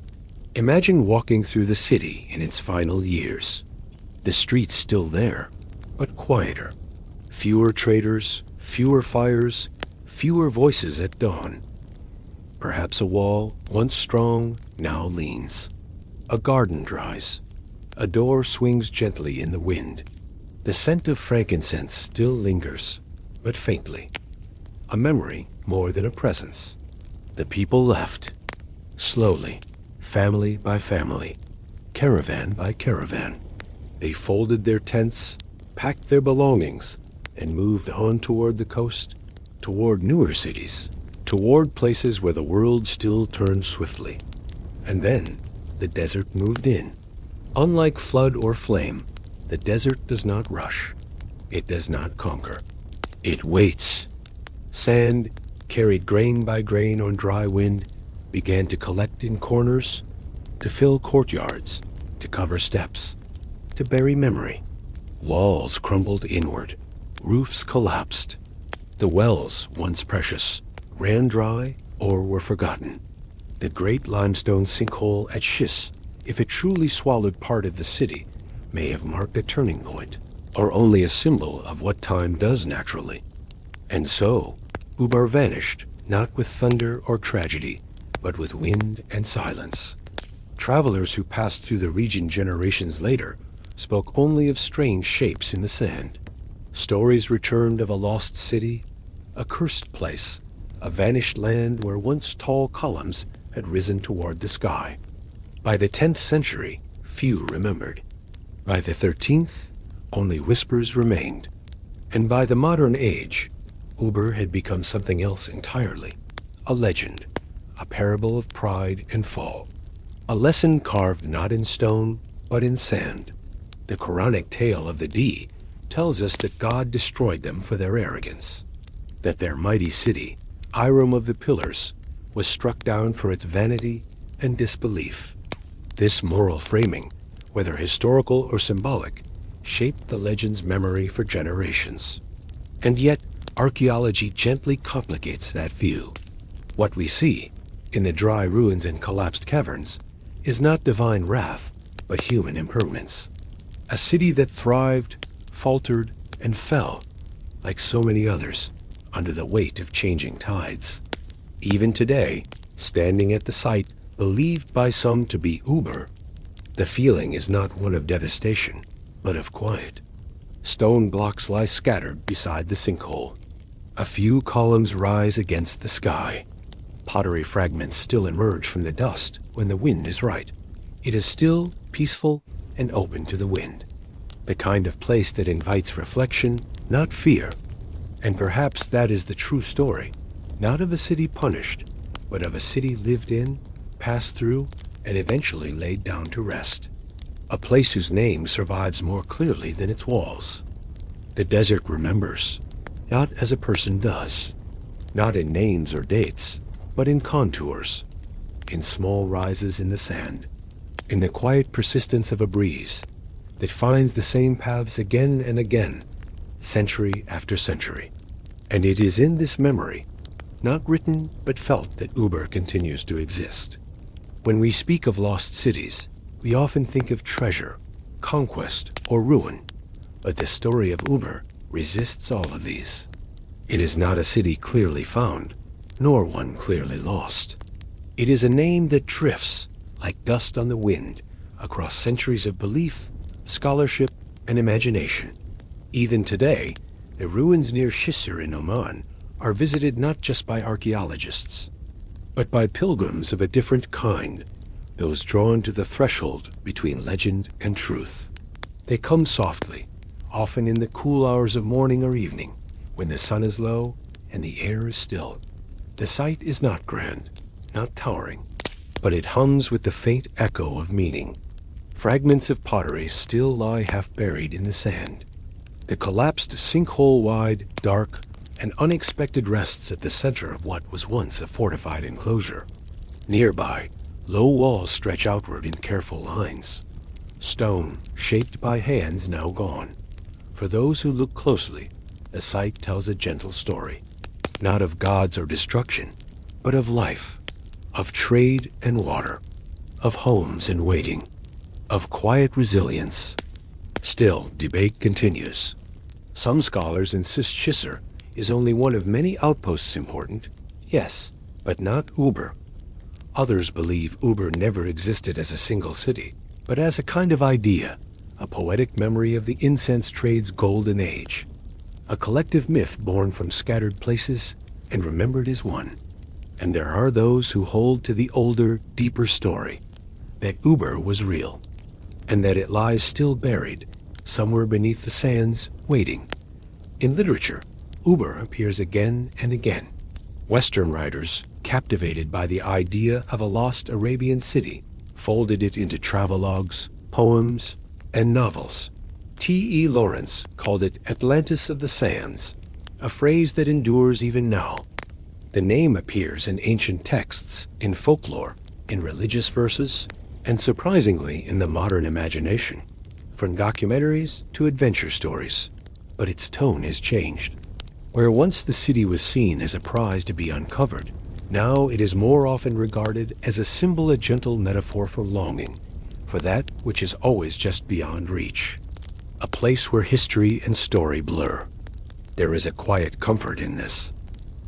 Imagine walking through the city in its final years. The streets still there, but quieter. Fewer traders, fewer fires, fewer voices at dawn. Perhaps a wall, once strong, now leans. A garden dries. A door swings gently in the wind. The scent of frankincense still lingers, but faintly. A memory more than a presence. The people left. Slowly, family by family, caravan by caravan. They folded their tents, packed their belongings, and moved on toward the coast, toward newer cities, toward places where the world still turned swiftly. And then the desert moved in. Unlike flood or flame, the desert does not rush. It does not conquer. It waits. Sand, carried grain by grain on dry wind, began to collect in corners, to fill courtyards, to cover steps, to bury memory. Walls crumbled inward. Roofs collapsed. The wells, once precious, ran dry or were forgotten. The great limestone sinkhole at Shis, if it truly swallowed part of the city, may have marked a turning point, or only a symbol of what time does naturally. And so, Ubar vanished, not with thunder or tragedy, but with wind and silence. Travelers who passed through the region generations later spoke only of strange shapes in the sand. Stories returned of a lost city, a cursed place, a vanished land where once tall columns had risen toward the sky. By the 10th century, few remembered. By the 13th, only whispers remained. And by the modern age, Ubar had become something else entirely. A legend, a parable of pride and fall. A lesson carved not in stone, but in sand. The Quranic tale of the Di tells us that God destroyed them for their arrogance, that their mighty city, Iram of the Pillars, was struck down for its vanity and disbelief. This moral framing, whether historical or symbolic, shaped the legend's memory for generations. And yet, archaeology gently complicates that view. What we see, in the dry ruins and collapsed caverns, is not divine wrath, but human impermanence. A city that thrived, faltered, and fell, like so many others, under the weight of changing tides. Even today, standing at the site believed by some to be Ubar, the feeling is not one of devastation, but of quiet. Stone blocks lie scattered beside the sinkhole. A few columns rise against the sky. Pottery fragments still emerge from the dust when the wind is right. It is still, peaceful, and open to the wind. The kind of place that invites reflection, not fear. And perhaps that is the true story, not of a city punished, but of a city lived in, passed through, and eventually laid down to rest. A place whose name survives more clearly than its walls. The desert remembers, not as a person does, not in names or dates, but in contours, in small rises in the sand, in the quiet persistence of a breeze that finds the same paths again and again, century after century. And it is in this memory, not written but felt, that Ubar continues to exist. When we speak of lost cities, we often think of treasure, conquest, or ruin, but the story of Ubar resists all of these. It is not a city clearly found, nor one clearly lost. It is a name that drifts, like dust on the wind, across centuries of belief, scholarship, and imagination. Even today, the ruins near Shisar in Oman are visited not just by archaeologists, but by pilgrims of a different kind, those drawn to the threshold between legend and truth. They come softly, often in the cool hours of morning or evening, when the sun is low and the air is still. The sight is not grand, not towering, but it hums with the faint echo of meaning. Fragments of pottery still lie half buried in the sand. The collapsed sinkhole-wide, dark, and unexpected rests at the center of what was once a fortified enclosure. Nearby, low walls stretch outward in careful lines. Stone, shaped by hands now gone. For those who look closely, the site tells a gentle story, not of gods or destruction, but of life, of trade and water, of homes and waiting, of quiet resilience. Still, debate continues. Some scholars insist Shisar is only one of many outposts important, yes, but not Ubar. Others believe Ubar never existed as a single city, but as a kind of idea, a poetic memory of the incense trade's golden age, a collective myth born from scattered places and remembered as one. And there are those who hold to the older, deeper story, that Ubar was real, and that it lies still buried, somewhere beneath the sands, waiting. In literature, Ubar appears again and again. Western writers, captivated by the idea of a lost Arabian city, folded it into travelogues, poems, and novels. T.E. Lawrence called it Atlantis of the Sands, a phrase that endures even now. The name appears in ancient texts, in folklore, in religious verses, and surprisingly in the modern imagination, from documentaries to adventure stories. But its tone has changed. Where once the city was seen as a prize to be uncovered, now it is more often regarded as a symbol, a gentle metaphor for longing, for that which is always just beyond reach. A place where history and story blur. There is a quiet comfort in this.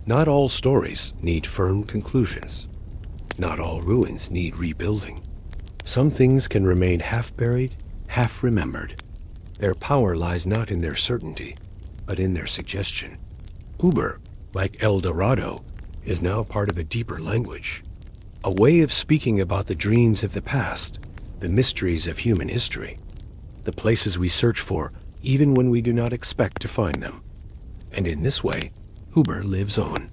Not all stories need firm conclusions. Not all ruins need rebuilding. Some things can remain half-buried, half-remembered. Their power lies not in their certainty, but in their suggestion. Ubar, like El Dorado, is now part of a deeper language, a way of speaking about the dreams of the past, the mysteries of human history, the places we search for even when we do not expect to find them. And in this way, Ubar lives on,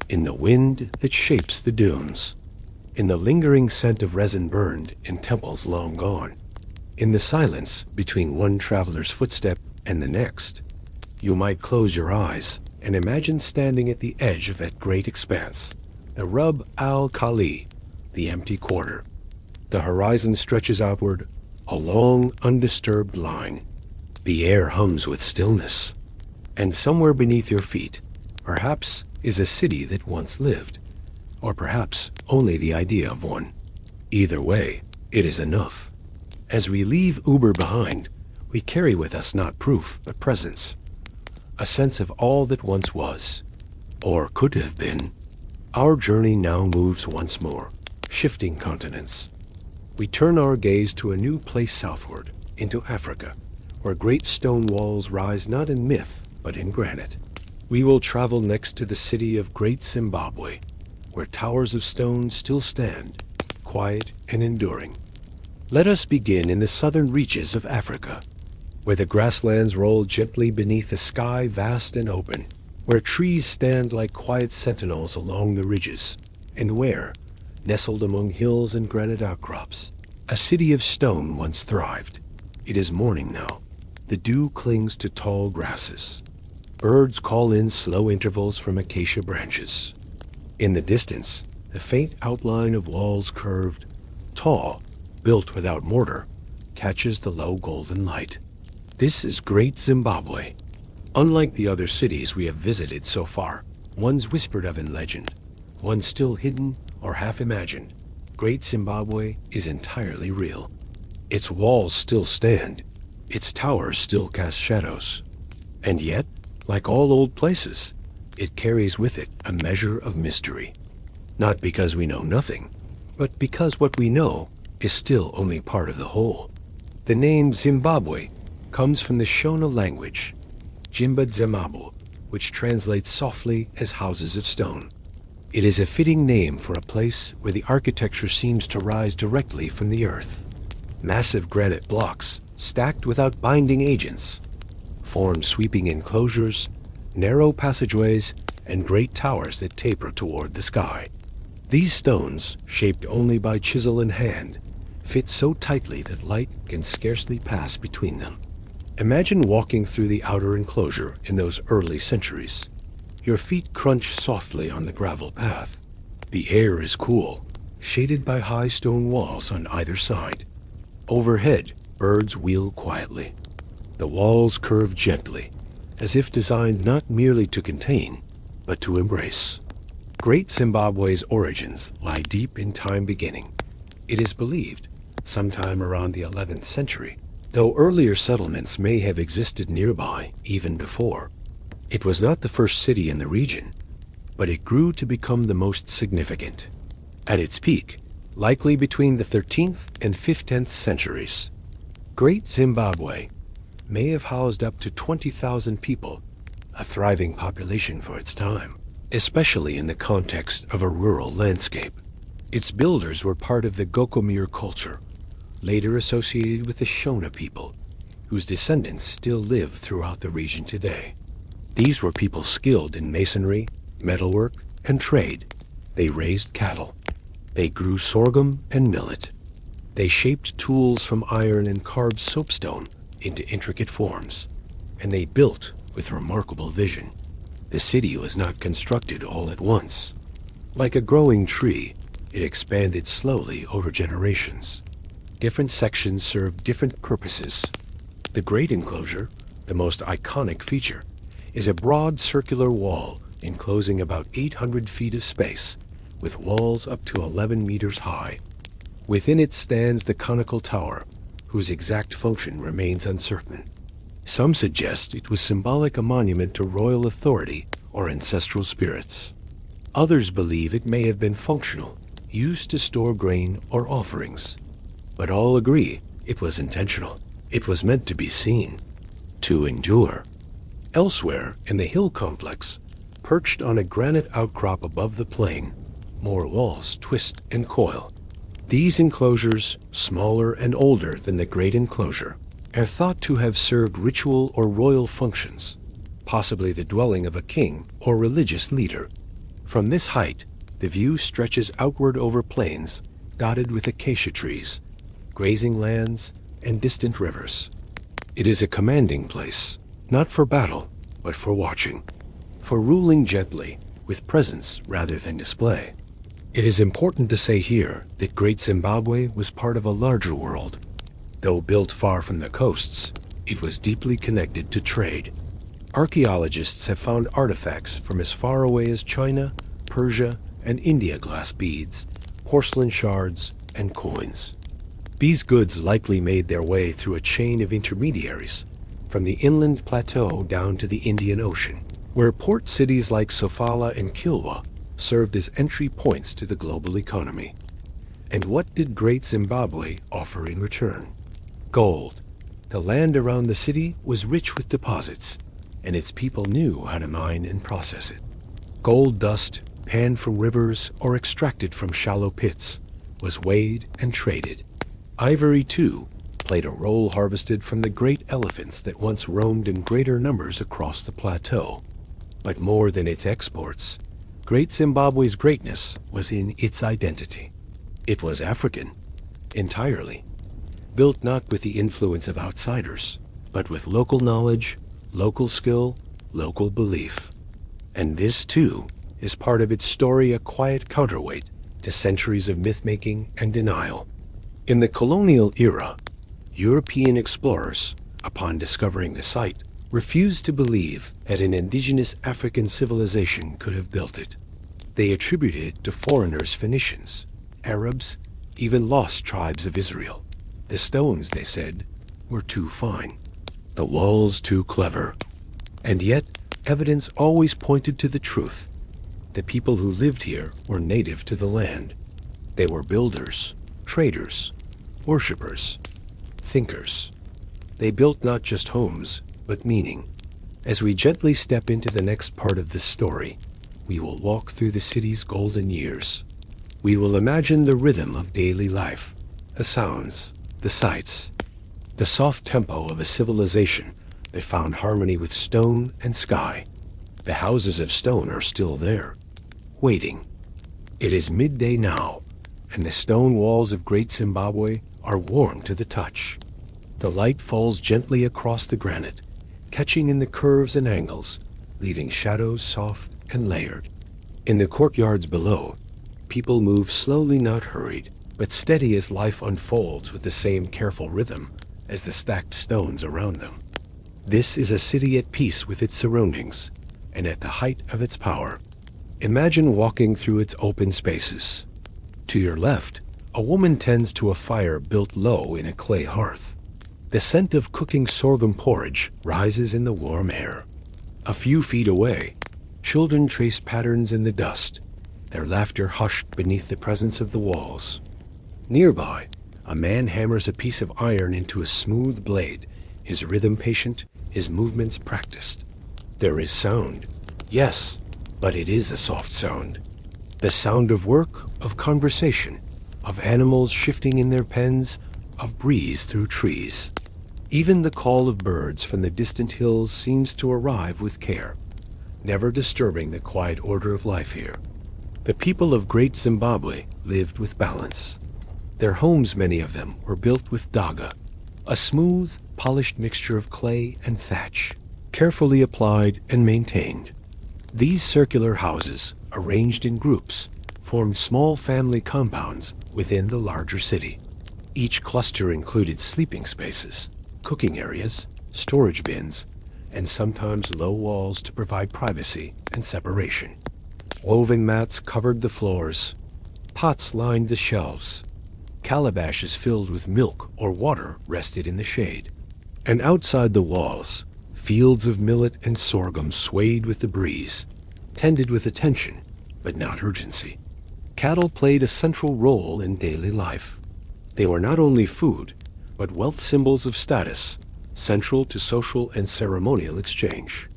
in the wind that shapes the dunes, in the lingering scent of resin burned in temples long gone, in the silence between one traveler's footstep and the next. You might close your eyes and imagine standing at the edge of that great expanse, the Rub al-Khali, the empty quarter. The horizon stretches outward, a long, undisturbed line. The air hums with stillness, and somewhere beneath your feet, perhaps, is a city that once lived, or perhaps only the idea of one. Either way, it is enough. As we leave Ubar behind, we carry with us not proof, but presence. A sense of all that once was, or could have been. Our journey now moves once more, shifting continents. We turn our gaze to a new place southward, into Africa, where great stone walls rise not in myth, but in granite. We will travel next to the city of Great Zimbabwe, where towers of stone still stand, quiet and enduring. Let us begin in the southern reaches of Africa, where the grasslands roll gently beneath a sky vast and open, where trees stand like quiet sentinels along the ridges, and where, nestled among hills and granite outcrops, a city of stone once thrived. It is morning now. The dew clings to tall grasses. Birds call in slow intervals from acacia branches. In the distance, the faint outline of walls curved, tall, built without mortar, catches the low golden light. This is Great Zimbabwe. Unlike the other cities we have visited so far, ones whispered of in legend, ones still hidden or half imagined, Great Zimbabwe is entirely real. Its walls still stand, its towers still cast shadows. And yet, like all old places, it carries with it a measure of mystery. Not because we know nothing, but because what we know is still only part of the whole. The name Zimbabwe comes from the Shona language, Jimba Zimbabwe, which translates softly as houses of stone. It is a fitting name for a place where the architecture seems to rise directly from the earth. Massive granite blocks, stacked without binding agents, form sweeping enclosures, narrow passageways, and great towers that taper toward the sky. These stones, shaped only by chisel and hand, fit so tightly that light can scarcely pass between them. Imagine walking through the outer enclosure in those early centuries. Your feet crunch softly on the gravel path. The air is cool, shaded by high stone walls on either side. Overhead, birds wheel quietly. The walls curve gently, as if designed not merely to contain, but to embrace. Great Zimbabwe's origins lie deep in time beginning. It is believed, sometime around the 11th century, though earlier settlements may have existed nearby even before. It was not the first city in the region, but it grew to become the most significant. At its peak, likely between the 13th and 15th centuries, Great Zimbabwe may have housed up to 20,000 people, a thriving population for its time, especially in the context of a rural landscape. Its builders were part of the Gokomir culture, later associated with the Shona people, whose descendants still live throughout the region today. These were people skilled in masonry, metalwork, and trade. They raised cattle. They grew sorghum and millet. They shaped tools from iron and carved soapstone into intricate forms. And they built with remarkable vision. The city was not constructed all at once. Like a growing tree, it expanded slowly over generations. Different sections served different purposes. The Great Enclosure, the most iconic feature, is a broad circular wall enclosing about 800 feet of space, with walls up to 11 meters high. Within it stands the conical tower, whose exact function remains uncertain. Some suggest it was symbolic a monument to royal authority or ancestral spirits. Others believe it may have been functional, used to store grain or offerings. But all agree it was intentional. It was meant to be seen, to endure. Elsewhere in the hill complex, perched on a granite outcrop above the plain, more walls twist and coil. These enclosures, smaller and older than the Great Enclosure, are thought to have served ritual or royal functions, possibly the dwelling of a king or religious leader. From this height, the view stretches outward over plains dotted with acacia trees, grazing lands, and distant rivers. It is a commanding place, not for battle, but for watching, for ruling gently, with presence rather than display. It is important to say here that Great Zimbabwe was part of a larger world. Though built far from the coasts, it was deeply connected to trade. Archaeologists have found artifacts from as far away as China, Persia, and India: glass beads, porcelain shards, and coins. These goods likely made their way through a chain of intermediaries, from the inland plateau down to the Indian Ocean, where port cities like Sofala and Kilwa served as entry points to the global economy. And what did Great Zimbabwe offer in return? Gold. The land around the city was rich with deposits. and its people knew how to mine and process it. Gold dust, panned from rivers or extracted from shallow pits, was weighed and traded. Ivory, too, played a role harvested from the great elephants that once roamed in greater numbers across the plateau. But more than its exports, Great Zimbabwe's greatness was in its identity. It was African, entirely, built not with the influence of outsiders, but with local knowledge, local skill, local belief. And this, too, is part of its story, a quiet counterweight to centuries of myth-making and denial. In the colonial era, European explorers, upon discovering the site, refused to believe that an indigenous African civilization could have built it. They attributed it to foreigners, Phoenicians, Arabs, even lost tribes of Israel. The stones, they said, were too fine, the walls too clever. And yet, evidence always pointed to the truth. The people who lived here were native to the land. They were builders, traders, worshippers, thinkers. They built not just homes, but meaning. As we gently step into the next part of this story, we will walk through the city's golden years. We will imagine the rhythm of daily life, the sounds, the sights, the soft tempo of a civilization that found harmony with stone and sky. The houses of stone are still there, waiting. It is midday now, and the stone walls of Great Zimbabwe are warm to the touch. The light falls gently across the granite, catching in the curves and angles, leaving shadows soft and layered. In the courtyards below, people move slowly, not hurried, but steady as life unfolds with the same careful rhythm as the stacked stones around them. This is a city at peace with its surroundings, and at the height of its power. Imagine walking through its open spaces. To your left, a woman tends to a fire built low in a clay hearth. The scent of cooking sorghum porridge rises in the warm air. A few feet away, children trace patterns in the dust, their laughter hushed beneath the presence of the walls. Nearby, a man hammers a piece of iron into a smooth blade, his rhythm patient, his movements practiced. There is sound, yes, but it is a soft sound. The sound of work, of conversation, of animals shifting in their pens, of breeze through trees. Even the call of birds from the distant hills seems to arrive with care, never disturbing the quiet order of life here. The people of Great Zimbabwe lived with balance. Their homes, many of them, were built with daga, a smooth, polished mixture of clay and thatch, carefully applied and maintained. These circular houses, arranged in groups, formed small family compounds within the larger city. Each cluster included sleeping spaces, cooking areas, storage bins, and sometimes low walls to provide privacy and separation. Woven mats covered the floors, pots lined the shelves, calabashes filled with milk or water rested in the shade. And outside the walls, fields of millet and sorghum swayed with the breeze, tended with attention, but not urgency. Cattle played a central role in daily life. They were not only food, but wealth symbols of status, central to social and ceremonial exchange.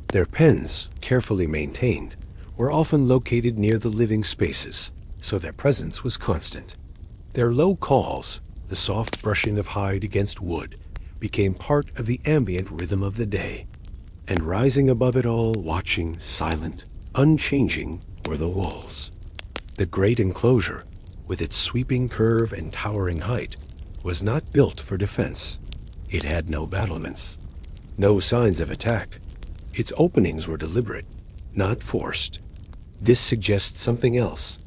Their pens, carefully maintained, were often located near the living spaces, so their presence was constant. Their low calls, the soft brushing of hide against wood, became part of the ambient rhythm of the day. And rising above it all, watching, silent, unchanging, were the walls. The great enclosure, with its sweeping curve and towering height, was not built for defense. It had no battlements, no signs of attack. Its openings were deliberate, not forced. This suggests something else,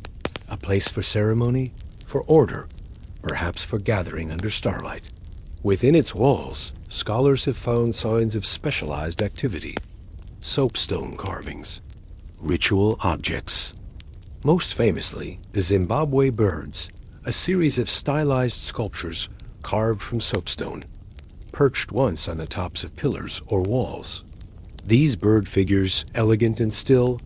a place for ceremony, for order, perhaps for gathering under starlight. Within its walls, scholars have found signs of specialized activity, soapstone carvings, ritual objects. Most famously, the Zimbabwe birds, a series of stylized sculptures carved from soapstone, perched once on the tops of pillars or walls. These bird figures, elegant and still,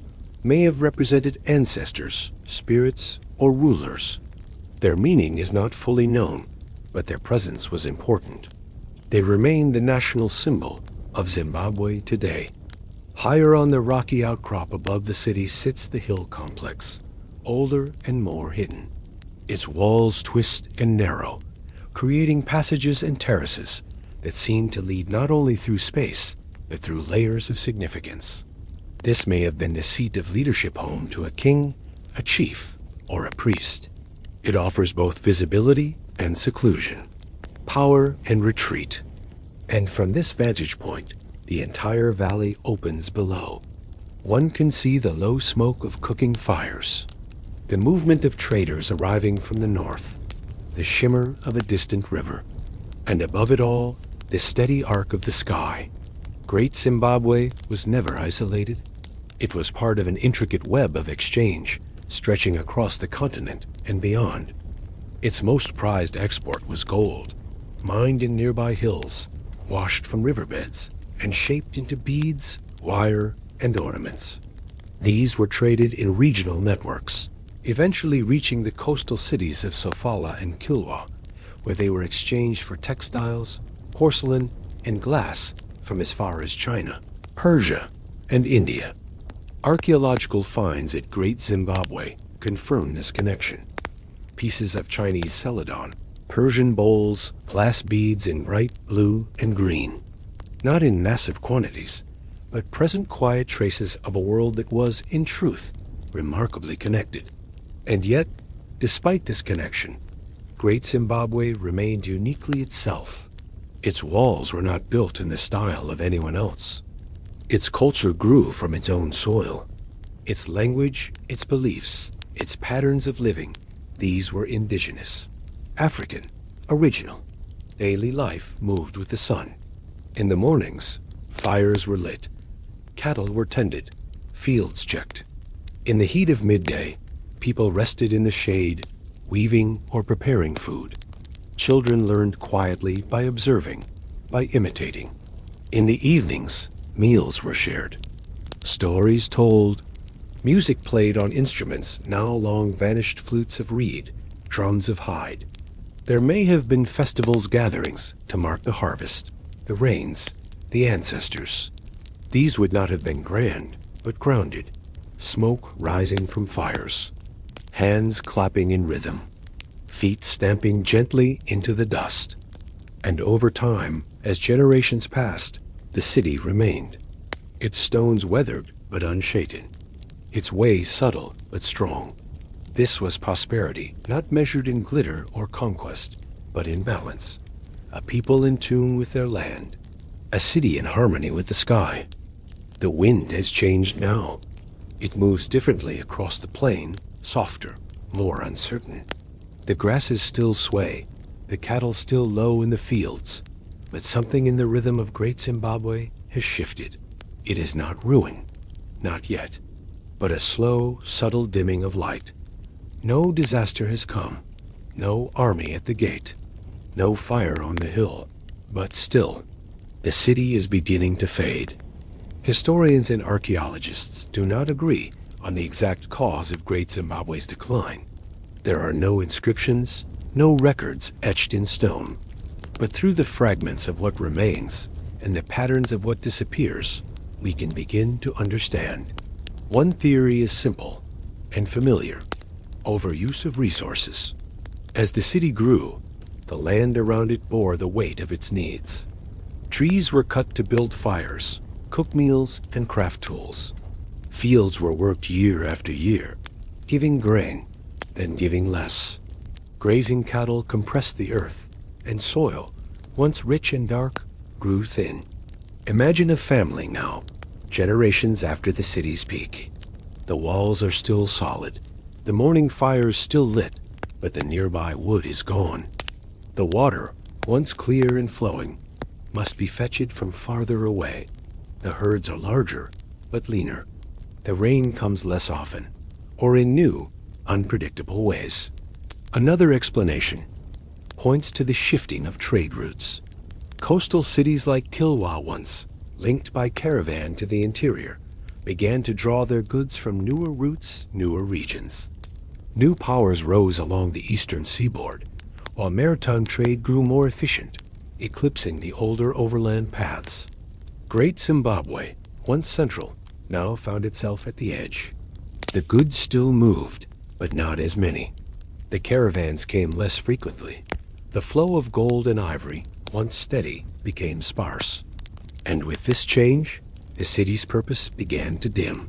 may have represented ancestors, spirits, or rulers. Their meaning is not fully known, but their presence was important. They remain the national symbol of Zimbabwe today. Higher on the rocky outcrop above the city sits the hill complex, older and more hidden. Its walls twist and narrow, creating passages and terraces that seem to lead not only through space, but through layers of significance. This may have been the seat of leadership home to a king, a chief, or a priest. It offers both visibility and seclusion, power and retreat. And from this vantage point, the entire valley opens below. One can see the low smoke of cooking fires, the movement of traders arriving from the north, the shimmer of a distant river, and above it all, the steady arc of the sky. Great Zimbabwe was never isolated. It was part of an intricate web of exchange stretching across the continent and beyond. Its most prized export was gold, mined in nearby hills, washed from riverbeds, and shaped into beads, wire, and ornaments. These were traded in regional networks, eventually reaching the coastal cities of Sofala and Kilwa, where they were exchanged for textiles, porcelain, and glass from as far as China, Persia, and India. Archaeological finds at Great Zimbabwe confirm this connection. Pieces of Chinese celadon, Persian bowls, glass beads in bright blue and green. Not in massive quantities, but present quiet traces of a world that was, in truth, remarkably connected. And yet, despite this connection, Great Zimbabwe remained uniquely itself. Its walls were not built in the style of anyone else. Its culture grew from its own soil. Its language, its beliefs, its patterns of living, these were indigenous, African, original. Daily life moved with the sun. In the mornings, fires were lit, cattle were tended, fields checked. In the heat of midday, people rested in the shade, weaving or preparing food. Children learned quietly by observing, by imitating. In the evenings, meals were shared, stories told, music played on instruments now long vanished, flutes of reed, drums of hide. There may have been festivals, gatherings to mark the harvest, the rains, the ancestors. These would not have been grand, but grounded, smoke rising from fires, hands clapping in rhythm, feet stamping gently into the dust. And over time, as generations passed, the city remained. Its stones weathered but unshaken, its ways subtle but strong. This was prosperity, not measured in glitter or conquest, but in balance. A people in tune with their land, a city in harmony with the sky. The wind has changed now. It moves differently across the plain, softer, more uncertain. The grasses still sway, the cattle still low in the fields, but something in the rhythm of Great Zimbabwe has shifted. It is not ruin, not yet, but a slow, subtle dimming of light. No disaster has come, no army at the gate, no fire on the hill, but still, the city is beginning to fade. Historians and archaeologists do not agree on the exact cause of Great Zimbabwe's decline. There are no inscriptions, no records etched in stone. But through the fragments of what remains and the patterns of what disappears, we can begin to understand. One theory is simple and familiar: overuse of resources. As the city grew, the land around it bore the weight of its needs. Trees were cut to build fires, cook meals, and craft tools. Fields were worked year after year, giving grain, then giving less. Grazing cattle compressed the earth, and soil, once rich and dark, grew thin. Imagine a family now, generations after the city's peak. The walls are still solid, the morning fires still lit, but the nearby wood is gone. The water, once clear and flowing, must be fetched from farther away. The herds are larger, but leaner. The rain comes less often, or in new, unpredictable ways. Another explanation points to the shifting of trade routes. Coastal cities like Kilwa once, linked by caravan to the interior, began to draw their goods from newer routes, newer regions. New powers rose along the eastern seaboard, while maritime trade grew more efficient, eclipsing the older overland paths. Great Zimbabwe, once central, now found itself at the edge. The goods still moved, but not as many. The caravans came less frequently. The flow of gold and ivory, once steady, became sparse. And with this change, the city's purpose began to dim.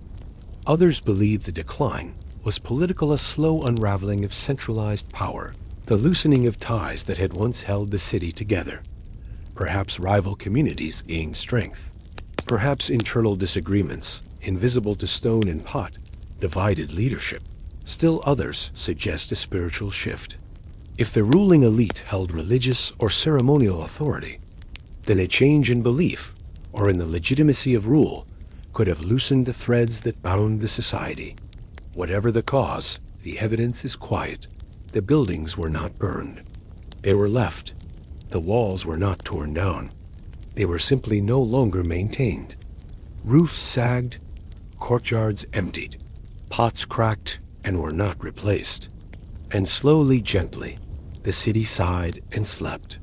Others believed the decline was political, a slow unraveling of centralized power, the loosening of ties that had once held the city together. Perhaps rival communities gained strength. Perhaps internal disagreements, invisible to stone and pot, divided leadership. Still others suggest a spiritual shift. If the ruling elite held religious or ceremonial authority, then a change in belief, or in the legitimacy of rule, could have loosened the threads that bound the society. Whatever the cause, the evidence is quiet. The buildings were not burned. They were left. The walls were not torn down. They were simply no longer maintained. Roofs sagged, courtyards emptied, pots cracked and were not replaced. And slowly, gently, the city sighed and slept.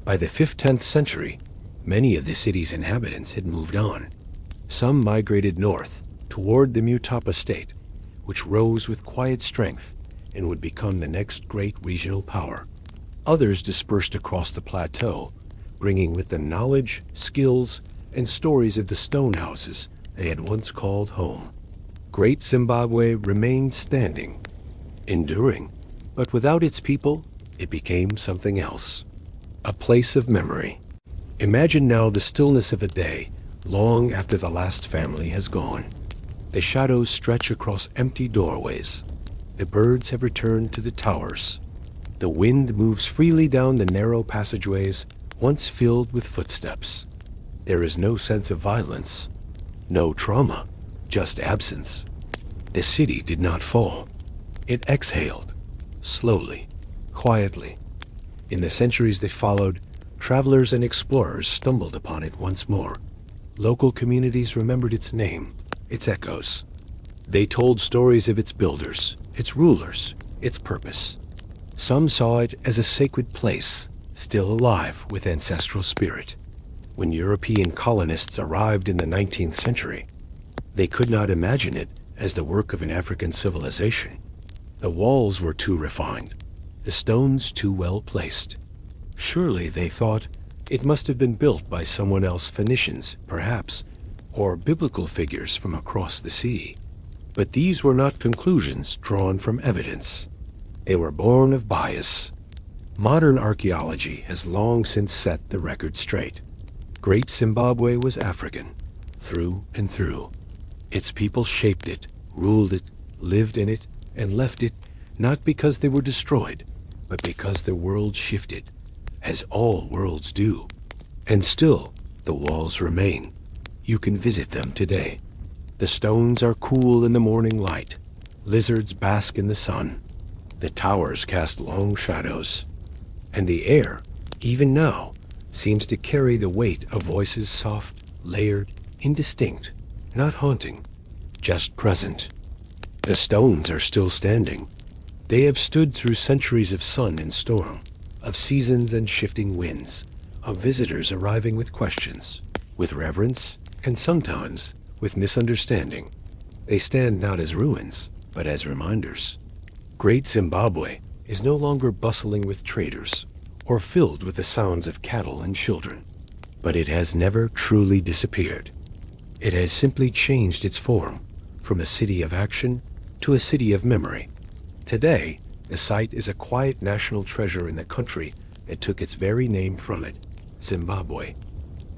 By the 15th century, many of the city's inhabitants had moved on. Some migrated north toward the Mutapa state, which rose with quiet strength and would become the next great regional power. Others dispersed across the plateau, bringing with them knowledge, skills, and stories of the stone houses they had once called home. Great Zimbabwe remained standing, enduring, but without its people, it became something else. A place of memory. Imagine now the stillness of a day, long after the last family has gone. The shadows stretch across empty doorways. The birds have returned to the towers. The wind moves freely down the narrow passageways once filled with footsteps. There is no sense of violence, no trauma, just absence. The city did not fall. It exhaled, slowly, quietly. In the centuries that followed, travelers and explorers stumbled upon it once more. Local communities remembered its name, its echoes. They told stories of its builders, its rulers, its purpose. Some saw it as a sacred place, still alive with ancestral spirit. When European colonists arrived in the 19th century, they could not imagine it as the work of an African civilization. The walls were too refined, the stones too well placed. Surely, they thought, it must have been built by someone else, Phoenicians, perhaps, or biblical figures from across the sea. But these were not conclusions drawn from evidence. They were born of bias. Modern archaeology has long since set the record straight. Great Zimbabwe was African, through and through. Its people shaped it, ruled it, lived in it, and left it, not because they were destroyed, but because the world shifted, as all worlds do. And still, the walls remain. You can visit them today. The stones are cool in the morning light. Lizards bask in the sun. The towers cast long shadows. And the air, even now, seems to carry the weight of voices soft, layered, indistinct, not haunting, just present. The stones are still standing. They have stood through centuries of sun and storm, of seasons and shifting winds, of visitors arriving with questions, with reverence, and sometimes with misunderstanding. They stand not as ruins, but as reminders. Great Zimbabwe is no longer bustling with traders or filled with the sounds of cattle and children, but it has never truly disappeared. It has simply changed its form from a city of action to a city of memory. Today, the site is a quiet national treasure in the country that took its very name from it, Zimbabwe.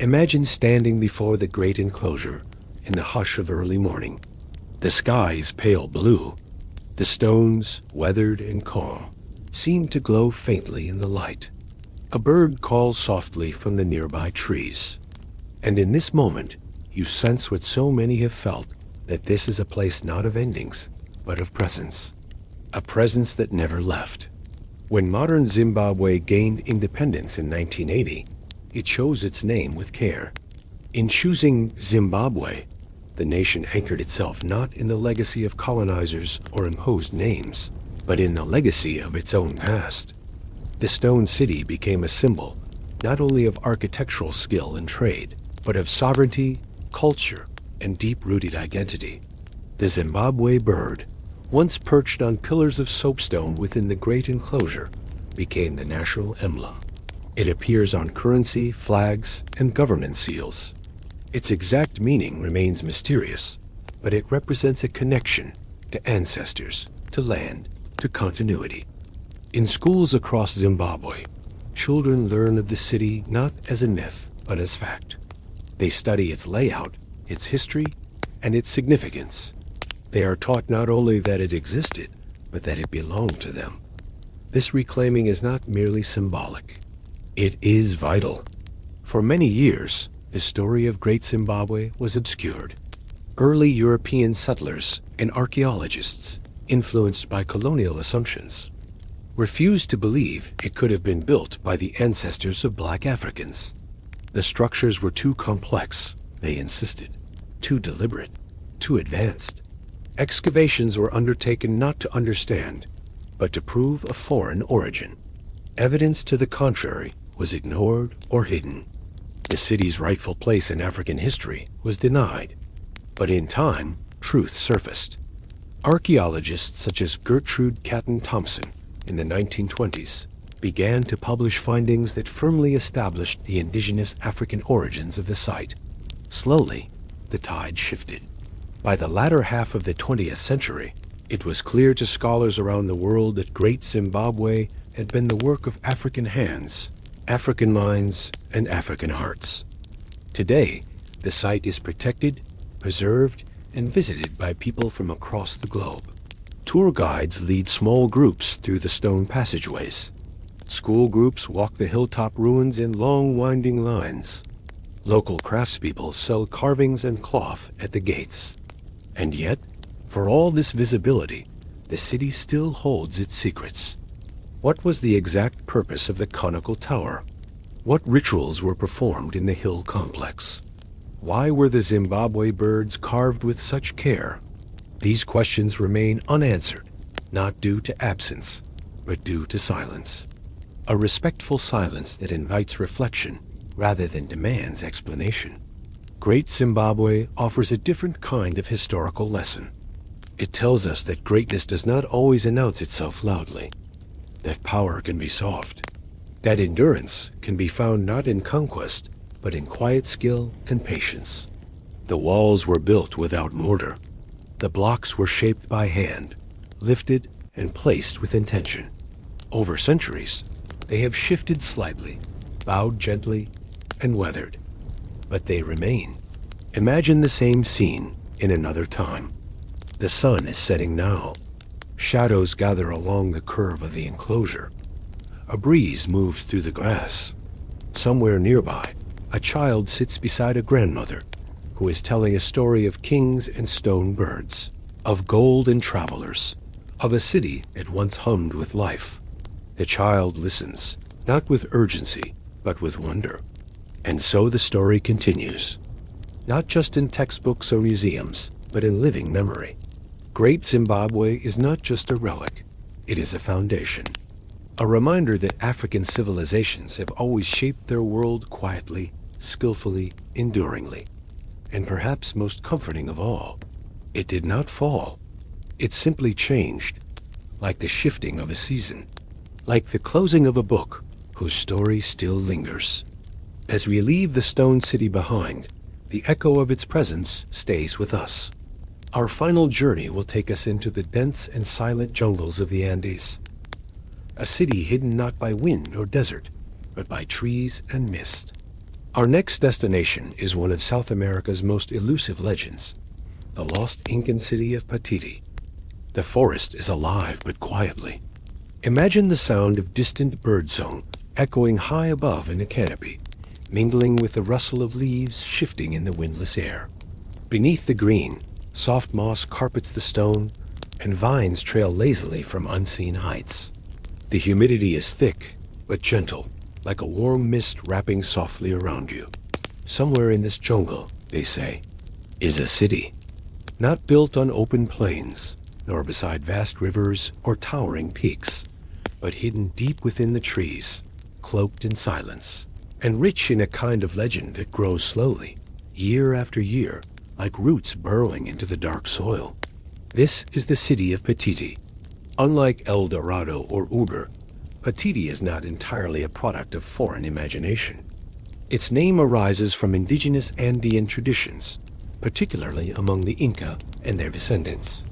Imagine standing before the great enclosure in the hush of early morning. The sky is pale blue. The stones, weathered and calm, seem to glow faintly in the light. A bird calls softly from the nearby trees. And in this moment, you sense what so many have felt, that this is a place not of endings, but of presence. A presence that never left. When modern Zimbabwe gained independence in 1980, it chose its name with care. In choosing Zimbabwe, the nation anchored itself not in the legacy of colonizers or imposed names, but in the legacy of its own past. The stone city became a symbol, not only of architectural skill and trade, but of sovereignty, culture, and deep-rooted identity. The Zimbabwe bird, once perched on pillars of soapstone within the great enclosure, became the national emblem. It appears on currency, flags, and government seals. Its exact meaning remains mysterious, but it represents a connection to ancestors, to land, to continuity. In schools across Zimbabwe, children learn of the city not as a myth, but as fact. They study its layout, its history, and its significance. They are taught not only that it existed, but that it belonged to them. This reclaiming is not merely symbolic. It is vital. For many years, the story of Great Zimbabwe was obscured. Early European settlers and archaeologists, influenced by colonial assumptions, refused to believe it could have been built by the ancestors of black Africans. The structures were too complex, they insisted, too deliberate, too advanced. Excavations were undertaken not to understand, but to prove a foreign origin. Evidence to the contrary was ignored or hidden. The city's rightful place in African history was denied. But in time, truth surfaced. Archaeologists such as Gertrude Catton Thompson in the 1920s began to publish findings that firmly established the indigenous African origins of the site. Slowly, the tide shifted. By the latter half of the 20th century, it was clear to scholars around the world that Great Zimbabwe had been the work of African hands, African minds, and African hearts. Today, the site is protected, preserved, and visited by people from across the globe. Tour guides lead small groups through the stone passageways. School groups walk the hilltop ruins in long, winding lines. Local craftspeople sell carvings and cloth at the gates. And yet, for all this visibility, the city still holds its secrets. What was the exact purpose of the conical tower? What rituals were performed in the hill complex? Why were the Zimbabwe birds carved with such care? These questions remain unanswered, not due to absence, but due to silence. A respectful silence that invites reflection rather than demands explanation. Great Zimbabwe offers a different kind of historical lesson. It tells us that greatness does not always announce itself loudly, that power can be soft, that endurance can be found not in conquest, but in quiet skill and patience. The walls were built without mortar. The blocks were shaped by hand, lifted and placed with intention. Over centuries, they have shifted slightly, bowed gently, and weathered. But they remain. Imagine the same scene in another time. The sun is setting now. Shadows gather along the curve of the enclosure. A breeze moves through the grass. Somewhere nearby, a child sits beside a grandmother who is telling a story of kings and stone birds, of gold and travelers, of a city that once hummed with life. The child listens, not with urgency, but with wonder. And so the story continues, not just in textbooks or museums, but in living memory. Great Zimbabwe is not just a relic, it is a foundation. A reminder that African civilizations have always shaped their world quietly, skillfully, enduringly. And perhaps most comforting of all, it did not fall. It simply changed, like the shifting of a season, like the closing of a book whose story still lingers. As we leave the stone city behind, the echo of its presence stays with us. Our final journey will take us into the dense and silent jungles of the Andes, a city hidden not by wind or desert, but by trees and mist. Our next destination is one of South America's most elusive legends, the lost Incan city of Paititi. The forest is alive but quietly. Imagine the sound of distant birdsong echoing high above in a canopy, mingling with the rustle of leaves shifting in the windless air. Beneath the green, soft moss carpets the stone, and vines trail lazily from unseen heights. The humidity is thick, but gentle, like a warm mist wrapping softly around you. Somewhere in this jungle, they say, is a city, not built on open plains, nor beside vast rivers or towering peaks, but hidden deep within the trees, cloaked in silence. and rich in a kind of legend that grows slowly, year after year, like roots burrowing into the dark soil. This is the city of Paititi. Unlike El Dorado or Ubar, Paititi is not entirely a product of foreign imagination. Its name arises from indigenous Andean traditions, particularly among the Inca and their descendants.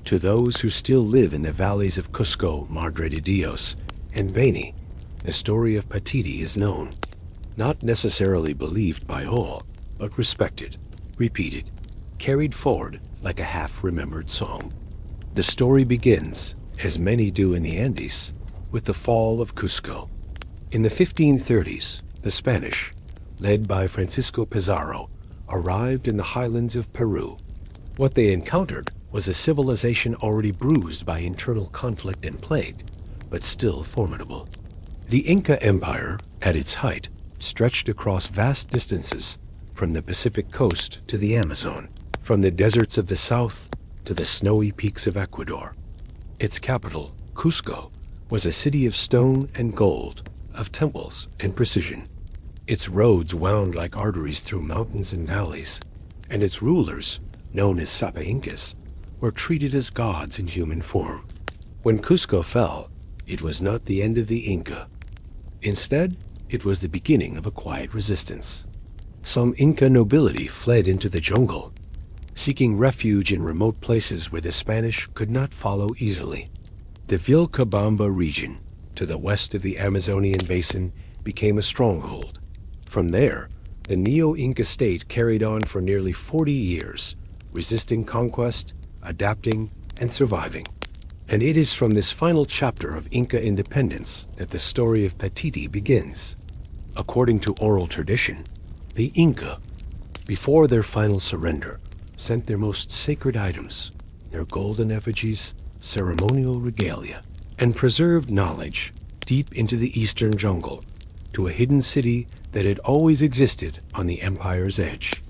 To those who still live in the valleys of Cusco, Madre de Dios, and Beni, the story of Paititi is known. Not necessarily believed by all, but respected, repeated, carried forward like a half-remembered song. The story begins, as many do in the Andes, with the fall of Cusco. In the 1530s, the Spanish, led by Francisco Pizarro, arrived in the highlands of Peru. What they encountered was a civilization already bruised by internal conflict and plague, but still formidable. The Inca Empire, at its height, stretched across vast distances from the Pacific coast to the Amazon, from the deserts of the south to the snowy peaks of Ecuador. Its capital, Cusco, was a city of stone and gold, of temples and precision. Its roads wound like arteries through mountains and valleys, and its rulers, known as Sapa Incas, were treated as gods in human form. When Cusco fell, it was not the end of the Inca. Instead, it was the beginning of a quiet resistance. Some Inca nobility fled into the jungle, seeking refuge in remote places where the Spanish could not follow easily. The Vilcabamba region, to the west of the Amazonian basin, became a stronghold. From there, the Neo-Inca state carried on for nearly 40 years, resisting conquest, adapting, and surviving. And it is from this final chapter of Inca independence that the story of Paititi begins. According to oral tradition, the Inca, before their final surrender, sent their most sacred items, their golden effigies, ceremonial regalia, and preserved knowledge deep into the eastern jungle, to a hidden city that had always existed on the empire's edge.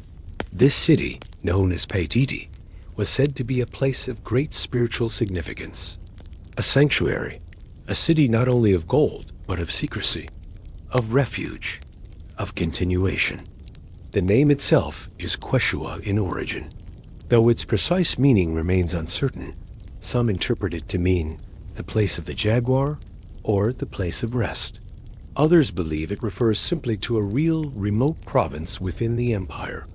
This city, known as Paititi, was said to be a place of great spiritual significance, a sanctuary, a city not only of gold, but of secrecy, of refuge, of continuation. The name itself is Quechua in origin. Though its precise meaning remains uncertain, some interpret it to mean the place of the jaguar or the place of rest. Others believe it refers simply to a real remote province within the empire,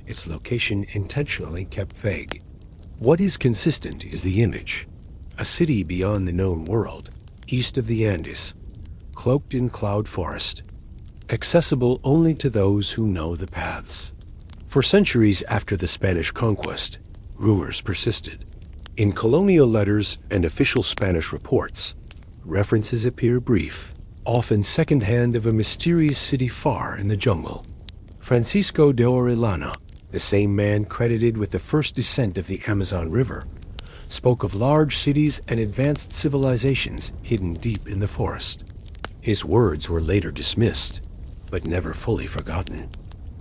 its location intentionally kept vague. What is consistent is the image, a city beyond the known world, east of the Andes, cloaked in cloud forest, accessible only to those who know the paths. For centuries after the Spanish conquest, rumors persisted. In colonial letters and official Spanish reports, references appear brief, often secondhand, of a mysterious city far in the jungle. Francisco de Orellana, the same man credited with the first descent of the Amazon River, spoke of large cities and advanced civilizations hidden deep in the forest. His words were later dismissed, but never fully forgotten.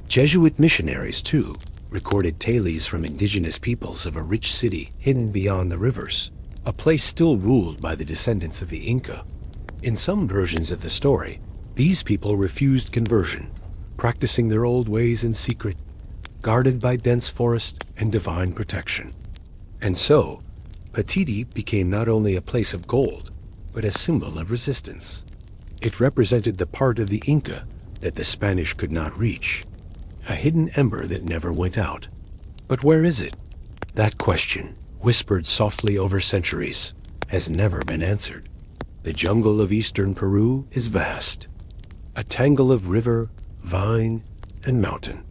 Jesuit missionaries, too, recorded tales from indigenous peoples of a rich city hidden beyond the rivers, a place still ruled by the descendants of the Inca. In some versions of the story, these people refused conversion, practicing their old ways in secret, guarded by dense forest and divine protection. And so, Paititi became not only a place of gold, but a symbol of resistance. It represented the part of the Inca that the Spanish could not reach, a hidden ember that never went out. But where is it? That question, whispered softly over centuries, has never been answered. The jungle of eastern Peru is vast, a tangle of river, vine, and mountain.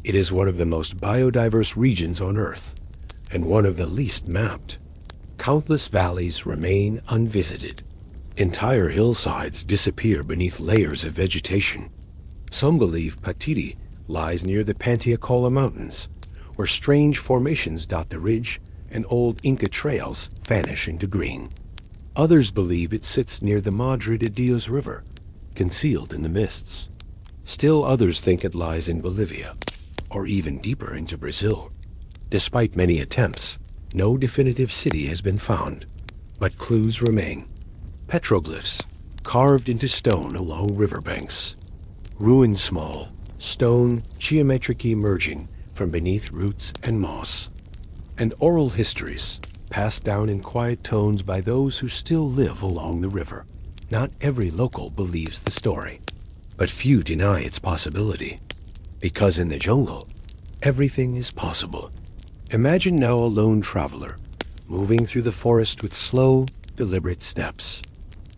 It is one of the most biodiverse regions on Earth, and one of the least mapped. Countless valleys remain unvisited. Entire hillsides disappear beneath layers of vegetation. Some believe Paititi lies near the Pantiacola Mountains, where strange formations dot the ridge and old Inca trails vanish into green. Others believe it sits near the Madre de Dios River, concealed in the mists. Still others think it lies in Bolivia, or even deeper into Brazil. Despite many attempts, no definitive city has been found, but clues remain. Petroglyphs, carved into stone along riverbanks. ruins small, stone geometric emerging from beneath roots and moss. And oral histories, passed down in quiet tones by those who still live along the river. Not every local believes the story, but few deny its possibility. Because in the jungle, everything is possible. Imagine now a lone traveler, moving through the forest with slow, deliberate steps.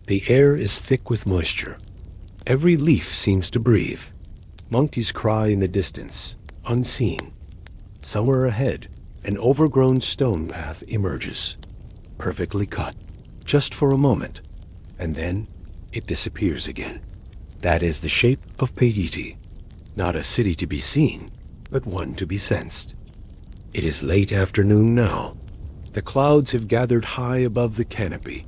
The air is thick with moisture. Every leaf seems to breathe. Monkeys cry in the distance, unseen. Somewhere ahead, an overgrown stone path emerges, perfectly cut, just for a moment, and then it disappears again. That is the shape of Paititi, not a city to be seen, but one to be sensed. It is late afternoon now. The clouds have gathered high above the canopy,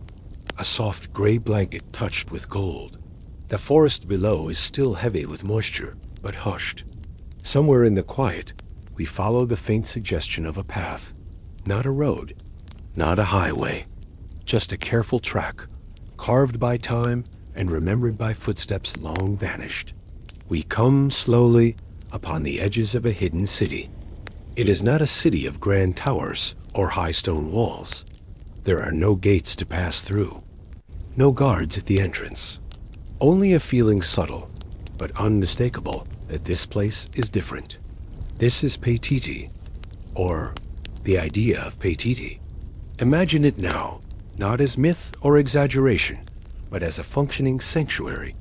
a soft gray blanket touched with gold. The forest below is still heavy with moisture, but hushed. Somewhere in the quiet, we follow the faint suggestion of a path. Not a road, not a highway, just a careful track, carved by time and remembered by footsteps long vanished. We come slowly upon the edges of a hidden city. It is not a city of grand towers or high stone walls. There are no gates to pass through, no guards at the entrance. Only a feeling subtle, but unmistakable, that this place is different. This is Paititi, or the idea of Paititi. Imagine it now, not as myth or exaggeration, but as a functioning sanctuary,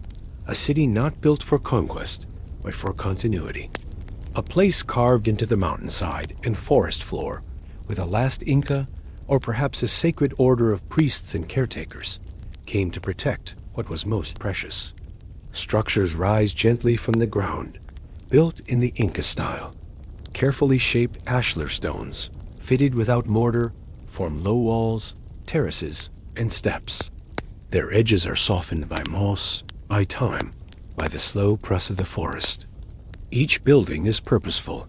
a city not built for conquest, but for continuity. A place carved into the mountainside and forest floor, with a last Inca, or perhaps a sacred order of priests and caretakers, came to protect what was most precious. Structures rise gently from the ground, built in the Inca style. Carefully shaped ashlar stones, fitted without mortar, form low walls, terraces, and steps. Their edges are softened by moss, by time, by the slow press of the forest. Each building is purposeful.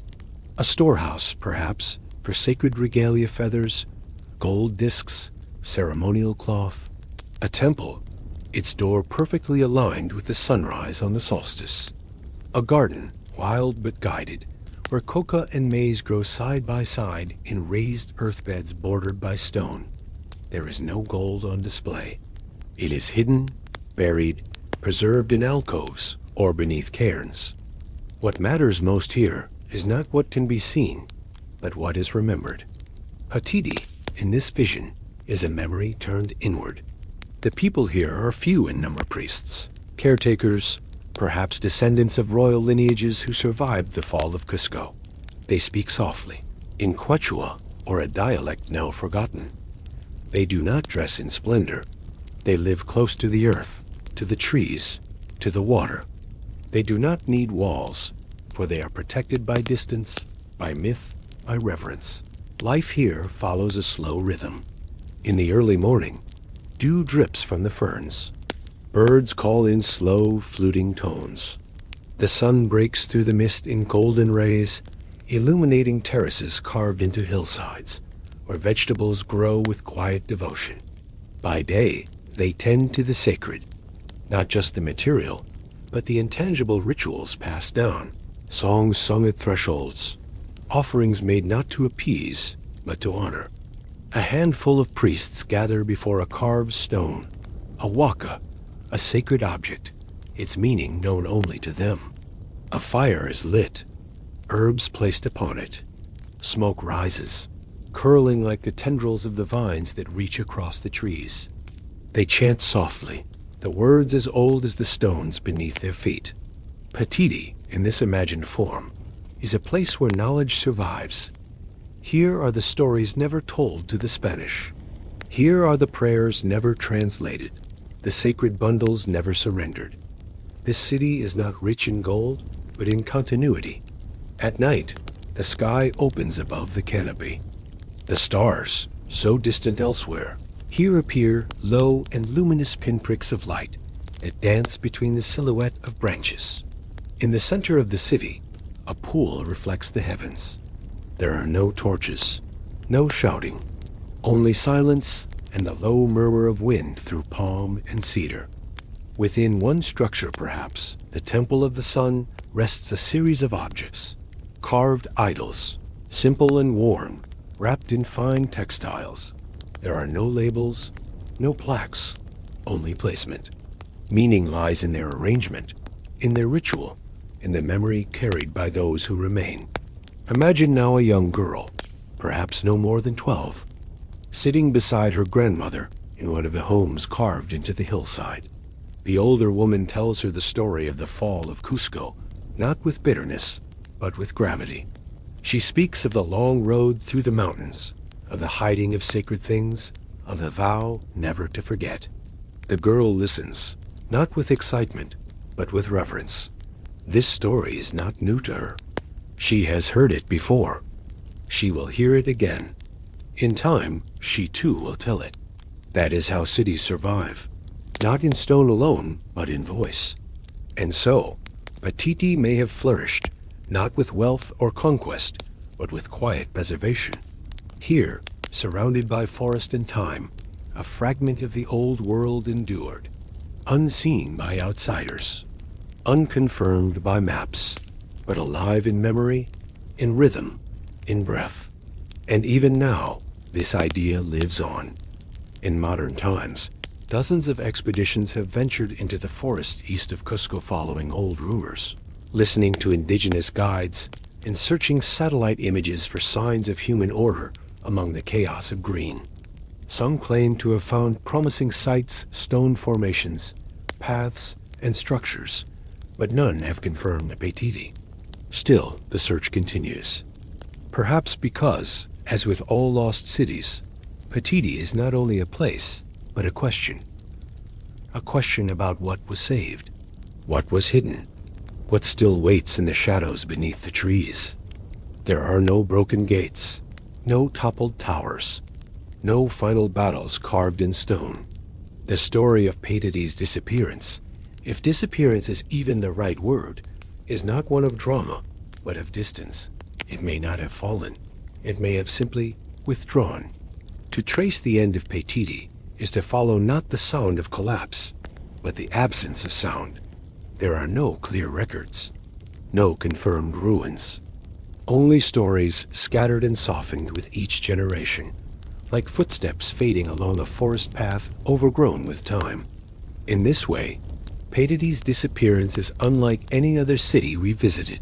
A storehouse, perhaps, for sacred regalia feathers, gold discs, ceremonial cloth. A temple, its door perfectly aligned with the sunrise on the solstice. A garden, wild but guided, where coca and maize grow side by side in raised earthbeds bordered by stone. There is no gold on display. It is hidden, buried, preserved in alcoves or beneath cairns. What matters most here is not what can be seen, but what is remembered. Paititi, in this vision, is a memory turned inward. The people here are few in number: priests, caretakers, perhaps descendants of royal lineages who survived the fall of Cusco. They speak softly, in Quechua, or a dialect now forgotten. They do not dress in splendor. They live close to the earth, to the trees, to the water. They do not need walls, for they are protected by distance, by myth, by reverence. Life here follows a slow rhythm. In the early morning, dew drips from the ferns. Birds call in slow, fluting tones. The sun breaks through the mist in golden rays, illuminating terraces carved into hillsides, where vegetables grow with quiet devotion. By day, they tend to the sacred, not just the material, but the intangible rituals passed down, songs sung at thresholds, offerings made not to appease, but to honor. A handful of priests gather before a carved stone, a waka, a sacred object, its meaning known only to them. A fire is lit, herbs placed upon it. Smoke rises, curling like the tendrils of the vines that reach across the trees. They chant softly, the words as old as the stones beneath their feet. Paititi, in this imagined form, is a place where knowledge survives. Here are the stories never told to the Spanish. Here are the prayers never translated, the sacred bundles never surrendered. This city is not rich in gold, but in continuity. At night, the sky opens above the canopy. The stars, so distant elsewhere, here appear low and luminous pinpricks of light that dance between the silhouette of branches. In the center of the city, a pool reflects the heavens. There are no torches, no shouting, only silence and the low murmur of wind through palm and cedar. Within one structure, perhaps, the Temple of the Sun, rests a series of objects. Carved idols, simple and worn, wrapped in fine textiles. There are no labels, no plaques, only placement. Meaning lies in their arrangement, in their ritual, in the memory carried by those who remain. Imagine now a young girl, perhaps no more than 12, sitting beside her grandmother in one of the homes carved into the hillside. The older woman tells her the story of the fall of Cusco, not with bitterness, but with gravity. She speaks of the long road through the mountains, of the hiding of sacred things, of the vow never to forget. The girl listens, not with excitement, but with reverence. This story is not new to her. She has heard it before. She will hear it again. In time, she too will tell it. That is how cities survive, not in stone alone, but in voice. And so, Paititi may have flourished, not with wealth or conquest, but with quiet preservation. Here, surrounded by forest and time, a fragment of the old world endured, unseen by outsiders, unconfirmed by maps, but alive in memory, in rhythm, in breath. And even now, this idea lives on. In modern times, dozens of expeditions have ventured into the forest east of Cusco following old rumors, listening to indigenous guides, and searching satellite images for signs of human order among the chaos of green. Some claim to have found promising sites, stone formations, paths, and structures, but none have confirmed Paititi. Still, the search continues. Perhaps because, as with all lost cities, Paititi is not only a place, but a question. A question about what was saved, what was hidden, what still waits in the shadows beneath the trees. There are no broken gates, no toppled towers, no final battles carved in stone. The story of Paititi's disappearance, if disappearance is even the right word, is not one of drama, but of distance. It may not have fallen. It may have simply withdrawn. To trace the end of Paititi is to follow not the sound of collapse, but the absence of sound. There are no clear records, no confirmed ruins. Only stories scattered and softened with each generation, like footsteps fading along a forest path overgrown with time. In this way, Paititi's disappearance is unlike any other city we visited.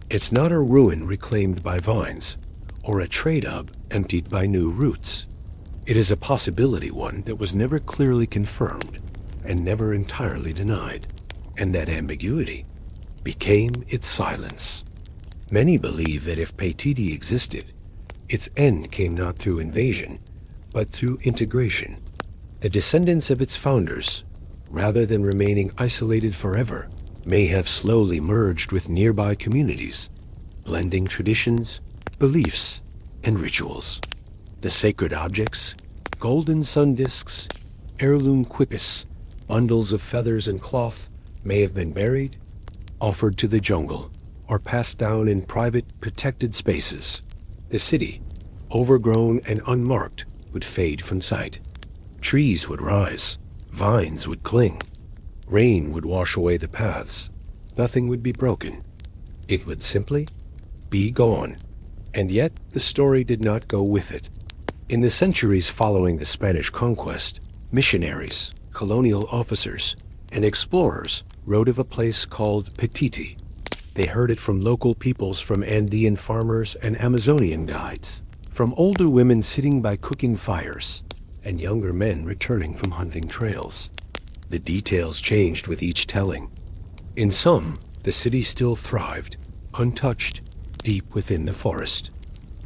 It's not a ruin reclaimed by vines, or a trade hub emptied by new routes. It is a possibility one that was never clearly confirmed and never entirely denied, and that ambiguity became its silence. Many believe that if Paititi existed, its end came not through invasion, but through integration. The descendants of its founders, rather than remaining isolated forever, may have slowly merged with nearby communities, blending traditions, beliefs, and rituals. The sacred objects, golden sun discs, heirloom quipus, bundles of feathers and cloth, may have been buried, offered to the jungle, or passed down in private, protected spaces. The city, overgrown and unmarked, would fade from sight. Trees would rise, vines would cling, rain would wash away the paths. Nothing would be broken. It would simply be gone. And yet the story did not go with it. In the centuries following the Spanish conquest, missionaries, colonial officers, and explorers wrote of a place called Paititi. They heard it from local peoples, from Andean farmers and Amazonian guides, from older women sitting by cooking fires, and younger men returning from hunting trails. The details changed with each telling. In some, the city still thrived, untouched, deep within the forest.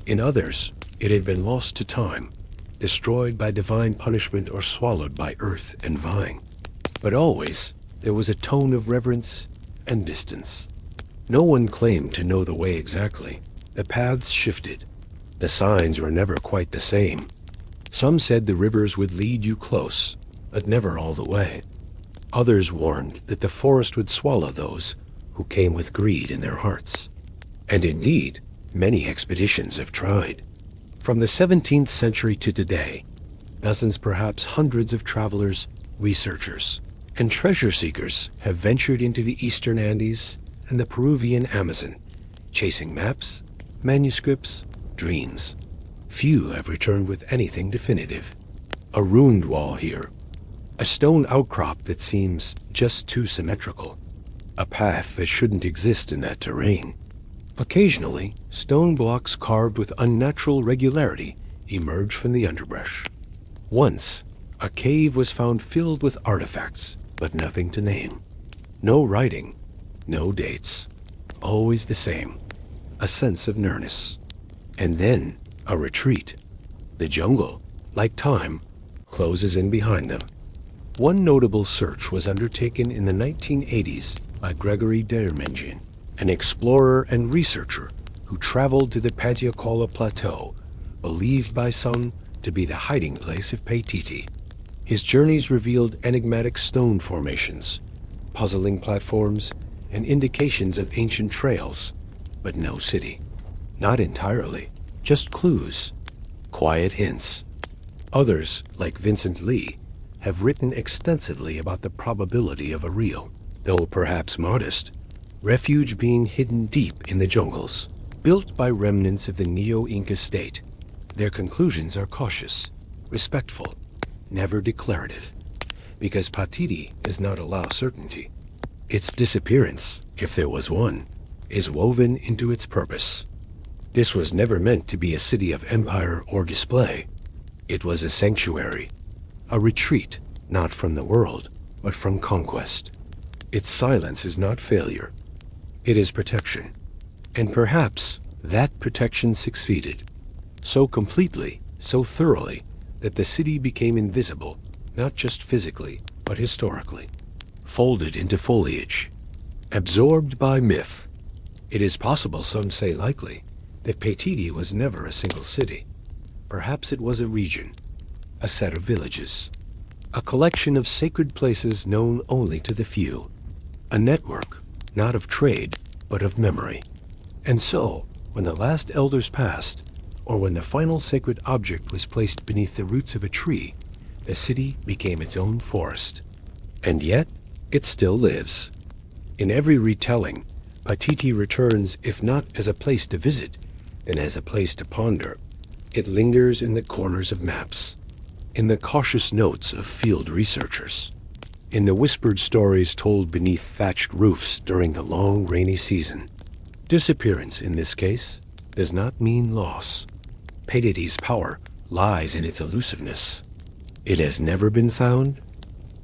In others, it had been lost to time, destroyed by divine punishment or swallowed by earth and vine. But always, there was a tone of reverence and distance. No one claimed to know the way exactly. The paths shifted. The signs were never quite the same. Some said the rivers would lead you close, but never all the way. Others warned that the forest would swallow those who came with greed in their hearts. And indeed, many expeditions have tried. From the 17th century to today, dozens, perhaps hundreds of travelers, researchers, And treasure seekers have ventured into the eastern Andes and the Peruvian Amazon, chasing maps, manuscripts, dreams. Few have returned with anything definitive. A ruined wall here, a stone outcrop that seems just too symmetrical, a path that shouldn't exist in that terrain. Occasionally, stone blocks carved with unnatural regularity emerge from the underbrush. Once, a cave was found filled with artifacts, but nothing to name. No writing, no dates. Always the same, a sense of nearness. And then, a retreat. The jungle, like time, closes in behind them. One notable search was undertaken in the 1980s by Gregory Dermengian, an explorer and researcher who traveled to the Teotihuacan Plateau, believed by some to be the hiding place of Paititi. His journeys revealed enigmatic stone formations, puzzling platforms, and indications of ancient trails, but no city. Not entirely, just clues, quiet hints. Others, like Vincent Lee, have written extensively about the probability of a real, though perhaps modest, refuge being hidden deep in the jungles, built by remnants of the Neo-Inca state. Their conclusions are cautious, respectful, never declarative, because Paititi does not allow certainty. Its disappearance, if there was one, is woven into its purpose. This was never meant to be a city of empire or display. It was a sanctuary, a retreat, not from the world, but from conquest. Its silence is not failure. It is protection. And perhaps that protection succeeded. So completely, so thoroughly, that the city became invisible, not just physically, but historically. Folded into foliage. Absorbed by myth. It is possible, some say likely, that Paititi was never a single city. Perhaps it was a region, a set of villages, a collection of sacred places known only to the few, a network, not of trade, but of memory. And so, when the last elders passed, or when the final sacred object was placed beneath the roots of a tree, the city became its own forest. And yet, it still lives. In every retelling, Paititi returns, if not as a place to visit, then as a place to ponder. It lingers in the corners of maps, in the cautious notes of field researchers, in the whispered stories told beneath thatched roofs during the long rainy season. Disappearance, in this case, does not mean loss. Paititi's power lies in its elusiveness. It has never been found,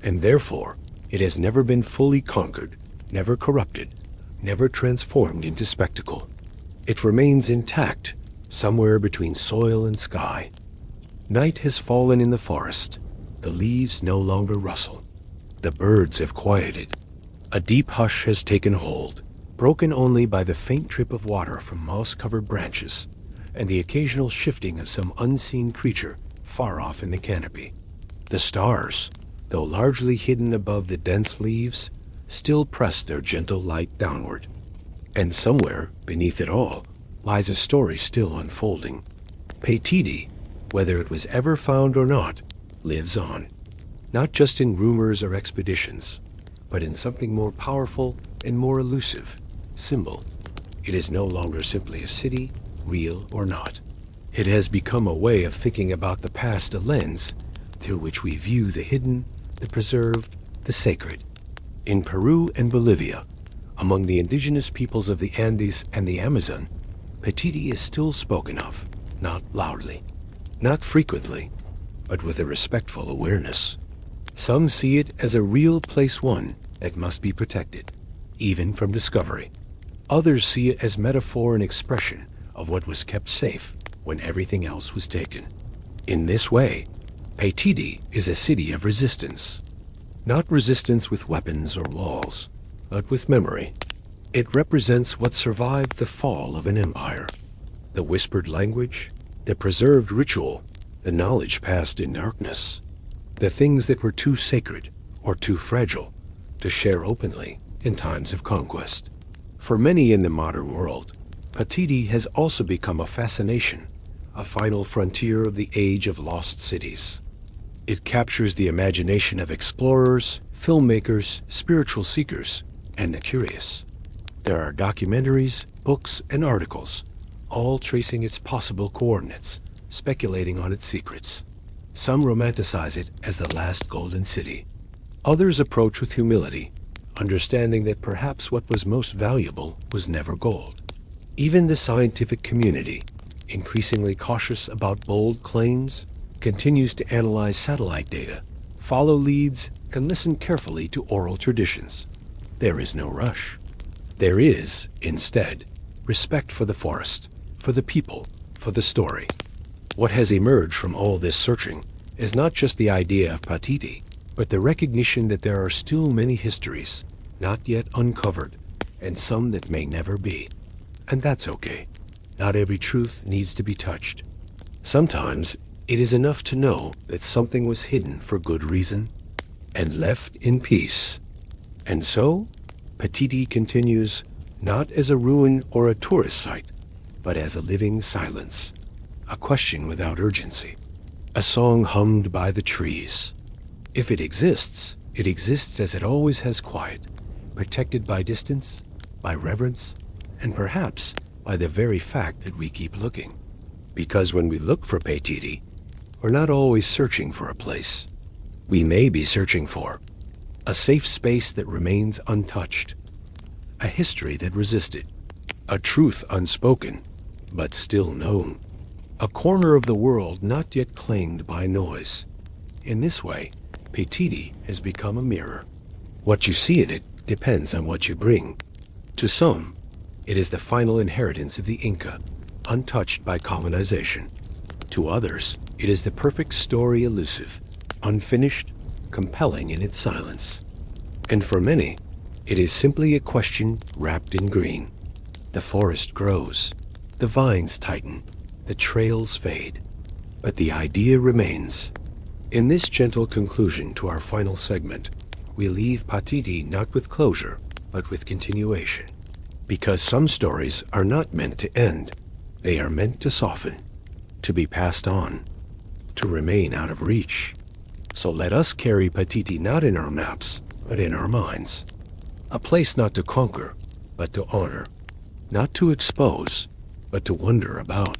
and therefore it has never been fully conquered, never corrupted, never transformed into spectacle. It remains intact, somewhere between soil and sky. Night has fallen in the forest. The leaves no longer rustle. The birds have quieted. A deep hush has taken hold, broken only by the faint drip of water from moss-covered branches and the occasional shifting of some unseen creature far off in the canopy. The stars, though largely hidden above the dense leaves, still press their gentle light downward. And somewhere, beneath it all, lies a story still unfolding. Paititi, whether it was ever found or not, lives on. Not just in rumors or expeditions, but in something more powerful and more elusive, symbol. It is no longer simply a city, real or not. It has become a way of thinking about the past, a lens through which we view the hidden, the preserved, the sacred. In Peru and Bolivia, among the indigenous peoples of the Andes and the Amazon, Paititi is still spoken of, not loudly, not frequently, but with a respectful awareness. Some see it as a real place one that must be protected, even from discovery. Others see it as metaphor and expression of what was kept safe when everything else was taken. In this way, Paititi is a city of resistance. Not resistance with weapons or walls, but with memory. It represents what survived the fall of an empire. The whispered language, the preserved ritual, the knowledge passed in darkness. The things that were too sacred or too fragile to share openly in times of conquest. For many in the modern world, Paititi has also become a fascination, a final frontier of the age of lost cities. It captures the imagination of explorers, filmmakers, spiritual seekers, and the curious. There are documentaries, books, and articles, all tracing its possible coordinates, speculating on its secrets. Some romanticize it as the last golden city. Others approach with humility, understanding that perhaps what was most valuable was never gold. Even the scientific community, increasingly cautious about bold claims, continues to analyze satellite data, follow leads, and listen carefully to oral traditions. There is no rush. There is, instead, respect for the forest, for the people, for the story. What has emerged from all this searching is not just the idea of Paititi, but the recognition that there are still many histories, not yet uncovered, and some that may never be. And that's okay. Not every truth needs to be touched. Sometimes it is enough to know that something was hidden for good reason and left in peace. And so, Paititi continues not as a ruin or a tourist site, but as a living silence, a question without urgency, a song hummed by the trees. If it exists as it always has quiet, protected by distance, by reverence, and perhaps by the very fact that we keep looking. Because when we look for Paititi, we're not always searching for a place. We may be searching for a safe space that remains untouched, a history that resisted, a truth unspoken, but still known, a corner of the world not yet claimed by noise. In this way, Paititi has become a mirror. What you see in it depends on what you bring. To some, it is the final inheritance of the Inca, untouched by colonization. To others, it is the perfect story, elusive, unfinished, compelling in its silence. And for many, it is simply a question wrapped in green. The forest grows, the vines tighten, the trails fade, but the idea remains. In this gentle conclusion to our final segment, we leave Paititi not with closure, but with continuation. Because some stories are not meant to end. They are meant to soften, to be passed on, to remain out of reach. So let us carry Paititi not in our maps, but in our minds. A place not to conquer, but to honor. Not to expose, but to wonder about.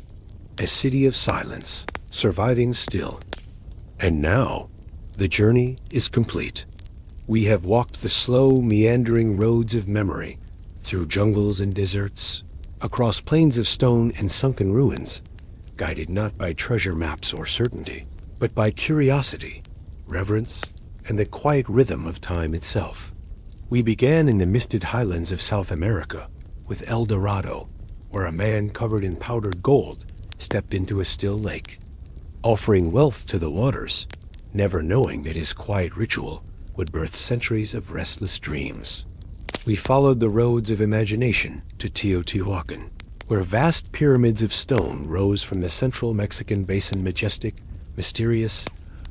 A city of silence, surviving still. And now, the journey is complete. We have walked the slow, meandering roads of memory, through jungles and deserts, across plains of stone and sunken ruins, guided not by treasure maps or certainty, but by curiosity, reverence, and the quiet rhythm of time itself. We began in the misted highlands of South America, with El Dorado, where a man covered in powdered gold stepped into a still lake, offering wealth to the waters, never knowing that his quiet ritual would birth centuries of restless dreams. We followed the roads of imagination to Teotihuacan, where vast pyramids of stone rose from the central Mexican basin, majestic, mysterious,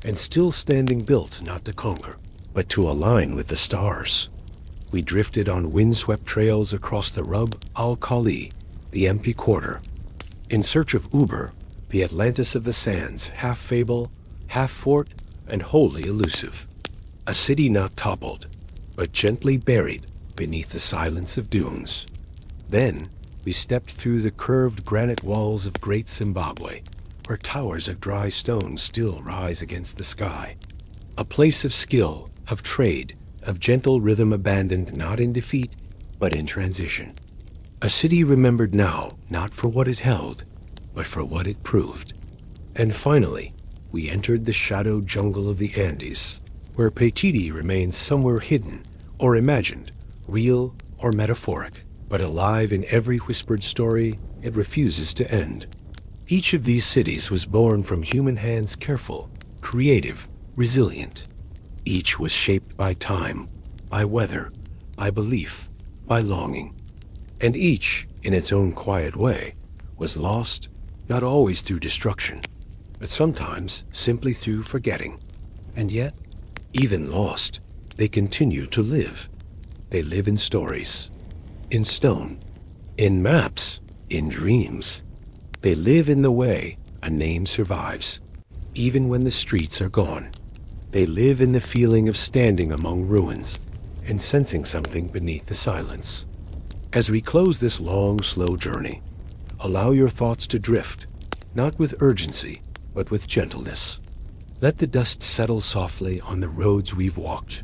and still standing, built not to conquer, but to align with the stars. We drifted on windswept trails across the Rub al-Khali, the empty quarter, in search of Ubar, the Atlantis of the sands, half fable, half fort, and wholly elusive. A city not toppled, but gently buried beneath the silence of dunes. Then we stepped through the curved granite walls of Great Zimbabwe, where towers of dry stone still rise against the sky. A place of skill, of trade, of gentle rhythm, abandoned not in defeat, but in transition. A city remembered now, not for what it held, but for what it proved. And finally, we entered the shadowed jungle of the Andes, where Paititi remains somewhere hidden or imagined, real or metaphoric, but alive in every whispered story it refuses to end. Each of these cities was born from human hands, careful, creative, resilient. Each was shaped by time, by weather, by belief, by longing. And each, in its own quiet way, was lost, not always through destruction, but sometimes simply through forgetting. And yet, even lost, they continue to live. They live in stories, in stone, in maps, in dreams. They live in the way a name survives, even when the streets are gone. They live in the feeling of standing among ruins and sensing something beneath the silence. As we close this long, slow journey, allow your thoughts to drift, not with urgency, but with gentleness. Let the dust settle softly on the roads we've walked.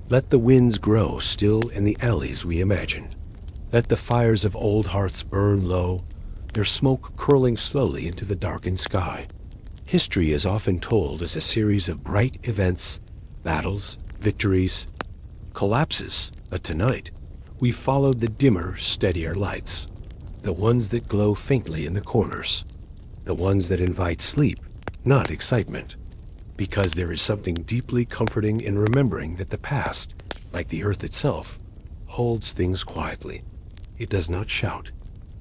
Let the winds grow still in the alleys we imagined. Let the fires of old hearts burn low, their smoke curling slowly into the darkened sky. History is often told as a series of bright events, battles, victories, collapses, but tonight we followed the dimmer, steadier lights, the ones that glow faintly in the corners, the ones that invite sleep, not excitement, because there is something deeply comforting in remembering that the past, like the earth itself, holds things quietly. It does not shout.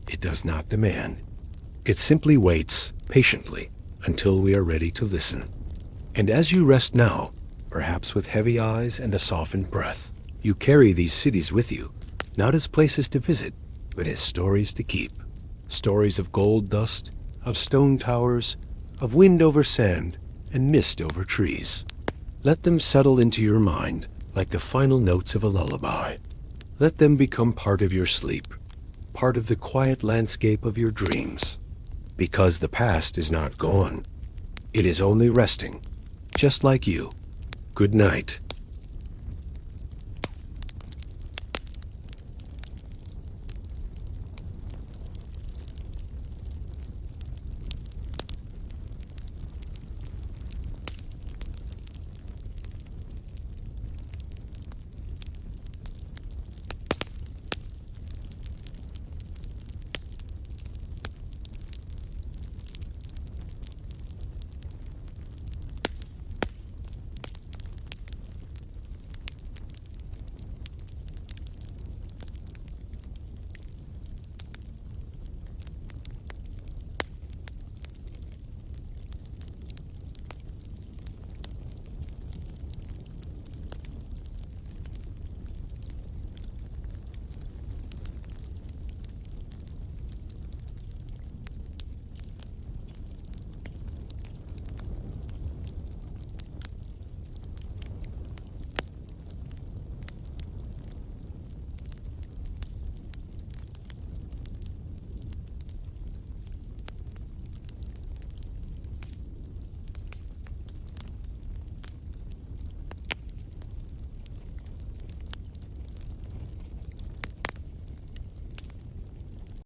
It does not demand. It simply waits patiently until we are ready to listen. And as you rest now, perhaps with heavy eyes and a softened breath, you carry these cities with you, not as places to visit, but as stories to keep. Stories of gold dust, of stone towers, of wind over sand, and mist over trees. Let them settle into your mind like the final notes of a lullaby. Let them become part of your sleep, part of the quiet landscape of your dreams. Because the past is not gone. It is only resting, just like you. Good night.